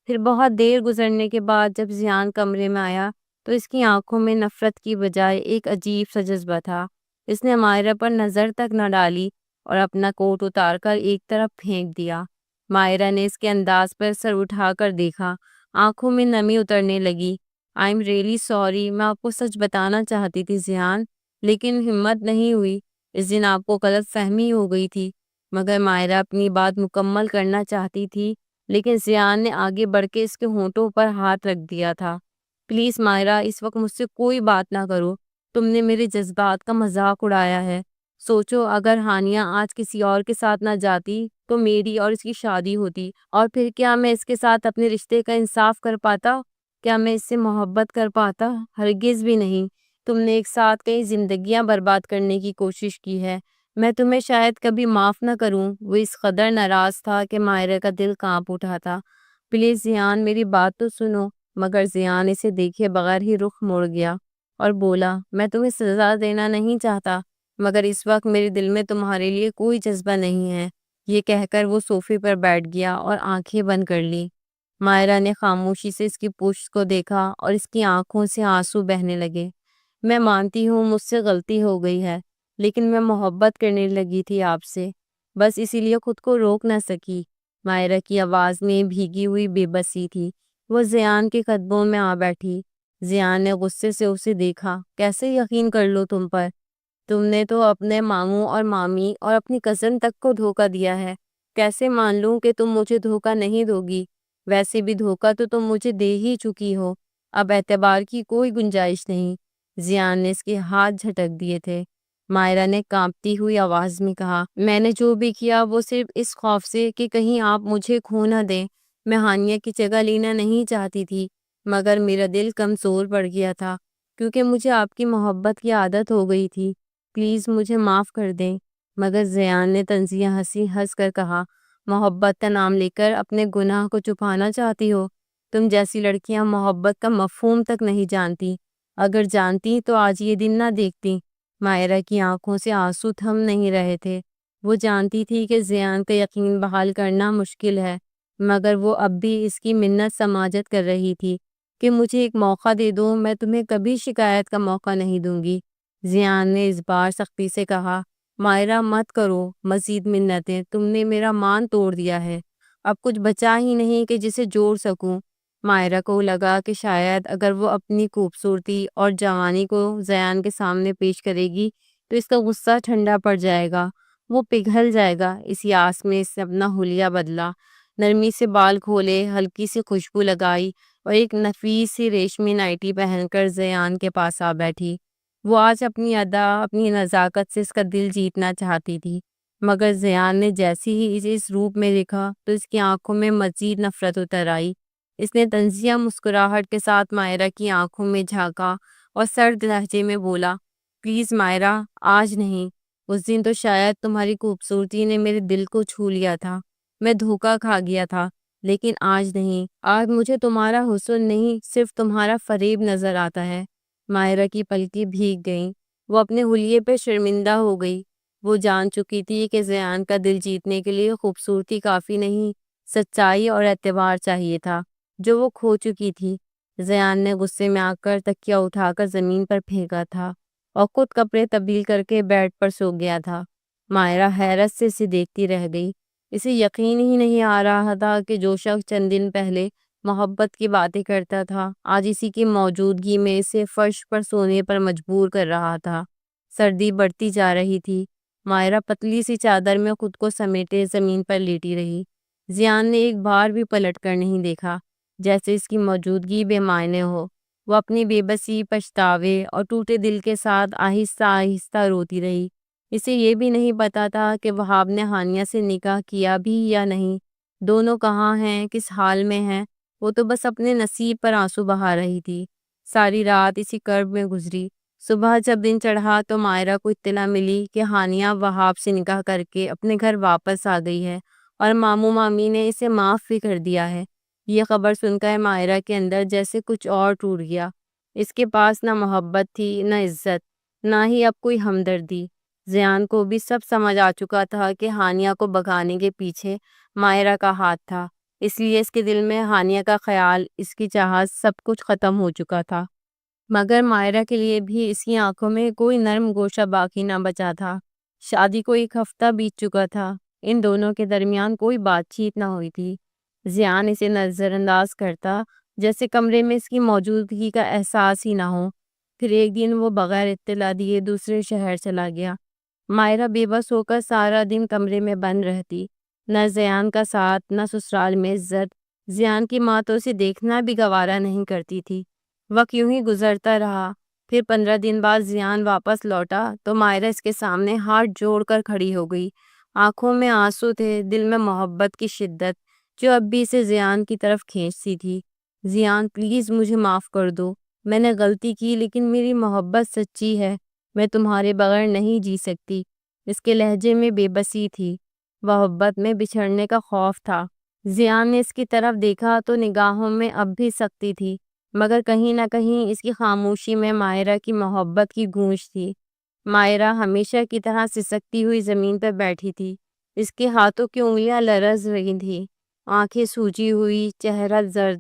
پھر بہت دیر گزرنے کے بعد جب زیان کمرے میں آیا تو اس کی آنکھوں میں نفرت کی بجائے ایک عجیب سا جذبہ تھا۔ اس نے مائرہ پر نظر تک نہ ڈالی اور اپنا کوٹ اتار کر ایک طرف پھینک دیا۔ مائرہ نے اس کے انداز پر سر اٹھا کر دیکھا، آنکھوں میں نمی اترنے لگی۔ آئی ایم ریئلی سوری، میں آپ کو سچ بتانا چاہتی تھی زیان، لیکن ہمت نہیں ہوئی۔ اس دن آپ کو غلط فہمی ہو گئی تھی۔ مگر مائرہ اپنی بات مکمل کرنا چاہتی تھی لیکن زیان نے آگے بڑھ کے اس کے ہونٹوں پر ہاتھ رکھ دیا تھا۔ پلیز مائرہ، اس وقت مجھ سے کوئی بات نہ کرو، تم نے میرے جذبات کا مذاق اڑایا ہے۔ سوچو اگر ہانیہ آج کسی اور کے ساتھ نہ جاتی تو میری اور اس کی شادی ہوتی، اور پھر کیا میں اس کے ساتھ اپنے رشتے کا انصاف کر پاتا؟ کیا میں اس سے محبت کر پاتا؟ ہرگز بھی نہیں۔ تم نے ایک ساتھ کئی زندگیاں برباد کرنے کی کوشش کی ہے، میں تمہیں شاید کبھی معاف نہ کروں۔ وہ اس قدر ناراض تھا کہ مائرہ کا دل کانپ اٹھا تھا۔ پلیز زیان، میری بات تو سنو۔ مگر زیان اسے دیکھے بغیر ہی رخ موڑ گیا اور بولا، میں تمہیں سزا دینا نہیں چاہتا مگر اس وقت میرے دل میں تمہارے لیے کوئی جذبہ نہیں ہے۔ یہ کہہ کر وہ صوفے پر بیٹھ گیا اور آنکھیں بند کر لی۔ مائرہ نے خاموشی سے اس کی پشت کو دیکھا اور اس کی آنکھوں سے آنسو بہنے لگے۔ میں مانتی ہوں مجھ سے غلطی ہو گئی ہے، لیکن میں محبت کرنے لگی تھی آپ سے، بس اسی لیے خود کو روک نہ سکی۔ مائرہ کی آواز میں بھیگی ہوئی بے بسی تھی۔ وہ زیان کے قدموں میں آ بیٹھی۔ زیان نے غصے سے اسے دیکھا، کیسے یقین کر لو تم پر؟ تم نے تو اپنے ماموں اور مامی اور اپنی کزن تک کو دھوکہ دیا ہے، کیسے مان لوں کہ تم مجھے دھوکہ نہیں دو گی؟ ویسے بھی دھوکہ تو تم مجھے دے ہی چکی ہو، اب اعتبار کی کوئی گنجائش نہیں۔ زیان نے اس کے ہاتھ جھٹک دیے تھے۔ مائرہ نے کانپتی ہوئی آواز میں کہا، میں نے جو بھی کیا وہ صرف اس خوف سے کہ کہیں آپ مجھے کھو نہ دیں۔ میں ہانیہ کی جگہ لینا نہیں چاہتی تھی مگر میرا دل کمزور پڑ گیا تھا کیونکہ مجھے آپ کی محبت کی عادت ہو گئی تھی۔ پلیز مجھے معاف کر دیں۔ مگر زیان نے طنزیہ ہنس کر کہا، محبت کا نام لے کر اپنے گناہ کو چھپانا چاہتی ہو؟ تم جیسی لڑکیاں محبت کا مفہوم تک نہیں جانتی، اگر جانتی تو آج یہ دن نہ دیکھتی۔ مائرہ کی آنکھوں سے آنسو تھم نہیں رہے تھے۔ وہ جانتی تھی کہ زیان کا یقین بحال کرنا مشکل ہے مگر وہ اب بھی اس کی منت سماجت کر رہی تھی کہ مجھے ایک موقع دے دو، میں تمہیں کبھی شکایت کا موقع نہیں دوں گی۔ زیان نے اس بار سختی سے کہا، مائرہ مت کرو مزید منتیں، تم نے میرا مان توڑ دیا ہے، اب کچھ بچا ہی نہیں کہ جسے جوڑ سکوں۔ مائرہ کو لگا کہ شاید اگر وہ اپنی خوبصورتی اور جوانی کو زیان کے سامنے پیش کرے گی تو اس کا غصہ ٹھنڈا پڑ جائے گا، وہ پگھل جائے گا۔ اسی آس میں اس نے اپنا حلیہ بدلا، نرمی سے بال کھولے، ہلکی سی خوشبو لگائی اور ایک نفیس سی ریشمی نائٹی پہن کر زیان کے پاس آ بیٹھی۔ وہ آج اپنی ادا، اپنی نزاکت سے اس کا دل جیتنا چاہتی تھی مگر زیان نے جیسی ہی اسے اس روپ میں دیکھا تو اس کی آنکھوں میں مزید نفرت اتر آئی۔ اس نے طنزیہ مسکراہٹ کے ساتھ مائرہ کی آنکھوں میں جھانکا اور سرد لہجے میں بولا، پلیز مائرہ، آج نہیں، اس دن تو شاید تمہاری خوبصورتی نے میرے دل کو چھو لیا تھا، میں دھوکا کھا گیا تھا، لیکن آج نہیں، آج مجھے تمہارا حسن نہیں صرف تمہارا فریب نظر آتا ہے۔ ماہرہ کی پلکیں بھیگ گئیں، وہ اپنے حلیے پہ شرمندہ ہو گئی۔ وہ جان چکی تھی کہ زیان کا دل جیتنے کے لیے خوبصورتی کافی نہیں، سچائی اور اعتبار چاہیے تھا، جو وہ کھو چکی تھی۔ زیان نے غصے میں آ کر تکیہ اٹھا کر زمین پر پھینکا تھا اور خود کپڑے تبدیل کر کے بیڈ پر سو گیا تھا۔ ماہرہ حیرت سے اسے دیکھتی رہ گئی۔ اسے یقین ہی نہیں آ رہا تھا کہ جو شخص چند دن پہلے محبت کی باتیں کرتا تھا، آج اسی کی موجودگی میں اسے فرش پر سونے پر مجبور کر رہا تھا۔ سردی بڑھتی جا رہی تھی۔ ماہرہ پتلی سی چادر میں خود کو سمیٹے زمین پر لیٹی رہی۔ زیان نے ایک بار بھی پلٹ کر نہیں دیکھا، جیسے اس کی موجودگی بے معنی ہو۔ وہ اپنی بے بسی، پچھتاوے اور ٹوٹے دل کے ساتھ آہستہ آہستہ روتی رہی۔ اسے یہ بھی نہیں پتا تھا کہ وہاب نے ہانیہ سے نکاح کیا بھی یا نہیں، دونوں کہاں ہیں، کس حال میں ہیں۔ وہ تو بس اپنے نصیب پر آنسو بہا رہی تھی۔ ساری رات اسی کرب میں گزری۔ صبح جب دن چڑھا تو ماہرہ کو اطلاع ملی کہ ہانیہ وہاب سے نکاح کر کے اپنے گھر واپس آ گئی ہے اور ماموں مامی نے اسے معاف بھی کر دیا ہے۔ یہ خبر سن کر ماہرہ کے اندر جیسے کچھ اور ٹوٹ گیا۔ اس کے پاس نہ محبت تھی، نہ عزت، نہ ہی اب کوئی ہمدردی۔ زیان کو بھی سب سمجھ آ چکا تھا کہ ہانیہ کو بھگانے کے پیچھے ماہرہ کا ہاتھ تھا، اس لیے اس کے دل میں ہانیہ کا خیال، اس کی چاہت، سب کچھ ختم ہو چکا تھا۔ مگر ماہرہ کے لیے بھی اس کی آنکھوں میں کوئی نرم گوشہ باقی نہ بچا تھا۔ شادی کو ایک ہفتہ بیت چکا تھا، ان دونوں کے درمیان کوئی بات چیت نہ ہوئی تھی۔ زیان اسے نظر انداز کرتا، جیسے کمرے میں اس کی موجودگی کا احساس ہی نہ ہو۔ پھر ایک دن وہ بغیر اطلاع دیے دوسرے شہر چلا گیا۔ ماہرہ بے بس ہو کر سارا دن کمرے میں بند رہتی، نہ زیان کا ساتھ، نہ سسرال میں عزت۔ زیان کی ماں تو اسے دیکھنا بھی گوارا نہیں کرتی تھی۔ وقت یوں ہی گزرتا رہا۔ پھر 15 دن بعد زیان واپس لوٹا تو ماہرہ اس کے سامنے ہاتھ جوڑ کر کھڑی ہو گئی۔ آنکھوں میں آنسو تھے، دل میں محبت کی شدت جو اب بھی اسے زیان کی طرف کھینچتی تھی۔ زیان، پلیز مجھے معاف کر دو، میں نے غلطی کی، لیکن میری محبت سچی ہے، میں تمہارے بغیر نہیں جی سکتی۔ اس کے لہجے میں بے بسی تھی، محبت میں بچھڑنے کا خوف تھا۔ زیان نے اس کی طرف دیکھا تو نگاہوں میں اب بھی سختی تھی، مگر کہیں نہ کہیں اس کی خاموشی میں ماہرہ کی محبت کی گونج تھی۔ ماہرہ ہمیشہ کی طرح سسکتی ہوئی زمین پر بیٹھی تھی۔ اس کے ہاتھوں کی انگلیاں لرز رہی تھیں، آنکھیں سوجی ہوئی، چہرہ زرد۔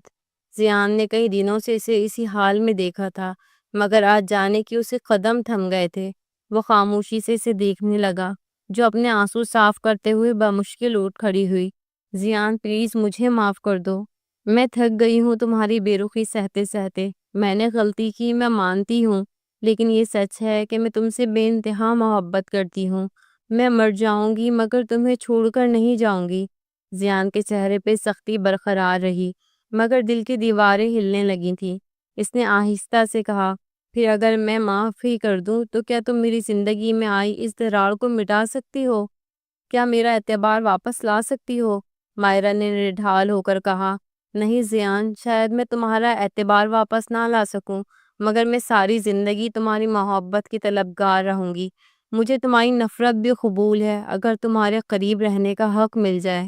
زیان نے کئی دنوں سے اسے اسی حال میں دیکھا تھا، مگر آج جانے کہ اسے قدم تھم گئے تھے۔ وہ خاموشی سے اسے دیکھنے لگا، جو اپنے آنسو صاف کرتے ہوئے بمشکل اٹھ کھڑی ہوئی۔ زیان، پلیز مجھے معاف کر دو، میں تھک گئی ہوں تمہاری بے رخی سہتے سہتے۔ میں نے غلطی کی، میں مانتی ہوں، لیکن یہ سچ ہے کہ میں تم سے بے انتہا محبت کرتی ہوں۔ میں مر جاؤں گی مگر تمہیں چھوڑ کر نہیں جاؤں گی۔ زیان کے چہرے پہ سختی برقرار رہی، مگر دل کی دیواریں ہلنے لگی تھیں۔ اس نے آہستہ سے کہا، پھر اگر میں معاف ہی کر دوں تو کیا تم میری زندگی میں آئی اس دراڑ کو مٹا سکتی ہو؟ کیا میرا اعتبار واپس لا سکتی ہو؟ ماہرہ نے نڈھال ہو کر کہا، نہیں زیان، شاید میں تمہارا اعتبار واپس نہ لا سکوں، مگر میں ساری زندگی تمہاری محبت کی طلبگار رہوں گی۔ مجھے تمہاری نفرت بھی قبول ہے اگر تمہارے قریب رہنے کا حق مل جائے۔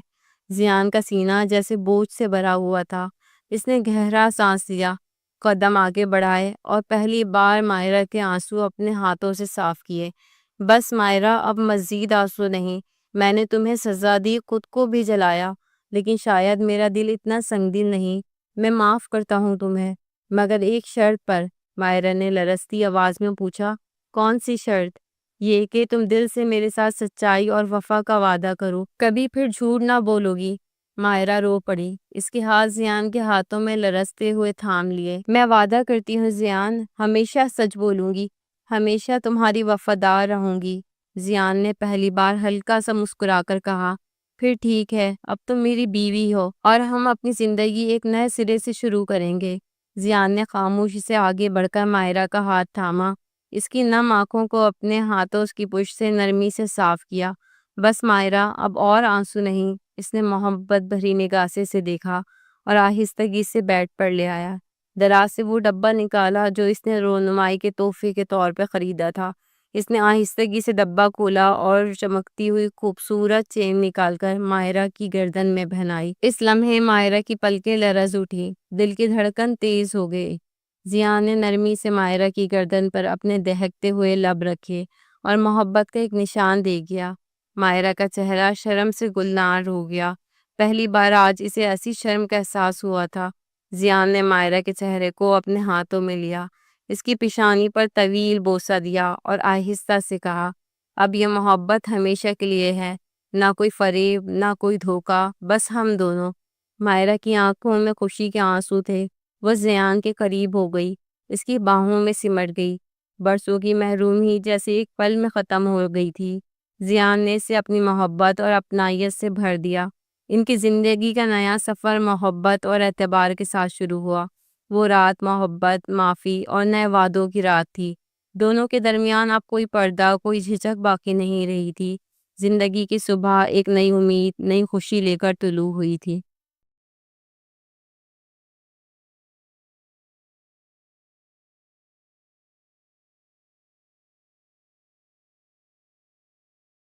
زیان کا سینہ جیسے بوجھ سے بھرا ہوا تھا۔ اس نے گہرا سانس لیا، قدم آگے بڑھائے اور پہلی بار ماہرہ کے آنسو اپنے ہاتھوں سے صاف کیے۔ بس ماہرہ، اب مزید آنسو نہیں۔ میں نے تمہیں سزا دی، خود کو بھی جلایا، لیکن شاید میرا دل اتنا سنگ دل نہیں۔ میں معاف کرتا ہوں تمہیں، مگر ایک شرط پر۔ ماہرہ نے لرزتی آواز میں پوچھا، کون سی شرط؟ یہ کہ تم دل سے میرے ساتھ سچائی اور وفا کا وعدہ کرو، کبھی پھر جھوٹ نہ بولو گی۔ ماہرہ رو پڑی، اس کے ہاتھ زیان کے ہاتھوں میں لرزتے ہوئے تھام لیے۔ میں وعدہ کرتی ہوں زیان، ہمیشہ سچ بولوں گی، ہمیشہ تمہاری وفادار رہوں گی۔ زیان نے پہلی بار ہلکا سا مسکرا کر کہا، پھر ٹھیک ہے، اب تم میری بیوی ہو اور ہم اپنی زندگی ایک نئے سرے سے شروع کریں گے۔ زیان نے خاموشی سے آگے بڑھ کر ماہرہ کا ہاتھ تھاما، اس کی نم آنکھوں کو اپنے ہاتھوں اس کی پشت سے نرمی سے صاف کیا۔ بس ماہرہ، اب اور آنسو نہیں۔ اس نے محبت بھری نگاہ سے دیکھا اور آہستگی سے بیڈ پر لے آیا۔ دراز سے وہ ڈبہ نکالا جو اس نے رونمائی کے تحفے کے طور پہ خریدا تھا۔ اس نے آہستگی سے ڈبہ کھولا اور چمکتی ہوئی خوبصورت چین نکال کر ماہرہ کی گردن میں پہنائی۔ اس لمحے ماہرہ کی پلکیں لرز اٹھی، دل کی دھڑکن تیز ہو گئی۔ ضیاء نے نرمی سے ماہرہ کی گردن پر اپنے دہکتے ہوئے لب رکھے اور محبت کا ایک نشان دے گیا۔ ماہرہ کا چہرہ شرم سے گلنار ہو گیا۔ پہلی بار آج اسے ایسی شرم کا احساس ہوا تھا۔ ضیاء نے ماہرہ کے چہرے کو اپنے ہاتھوں میں لیا، اس کی پیشانی پر طویل بوسہ دیا اور آہستہ سے کہا، اب یہ محبت ہمیشہ کے لیے ہے، نہ کوئی فریب، نہ کوئی دھوکہ، بس ہم دونوں۔ ماہرہ کی آنکھوں میں خوشی کے آنسو تھے۔ وہ ضیاء کے قریب ہو گئی، اس کی باہوں میں سمٹ گئی۔ برسوں کی محرومی جیسے ایک پل میں ختم ہو گئی تھی۔ ضیاء نے اسے اپنی محبت اور اپنائیت سے بھر دیا۔ ان کی زندگی کا نیا سفر محبت اور اعتبار کے ساتھ شروع ہوا۔ وہ رات محبت، معافی اور نئے وعدوں کی رات تھی۔ دونوں کے درمیان اب کوئی پردہ، کوئی جھجک باقی نہیں رہی تھی۔ زندگی کی صبح ایک نئی امید، نئی خوشی لے کر طلوع ہوئی تھی۔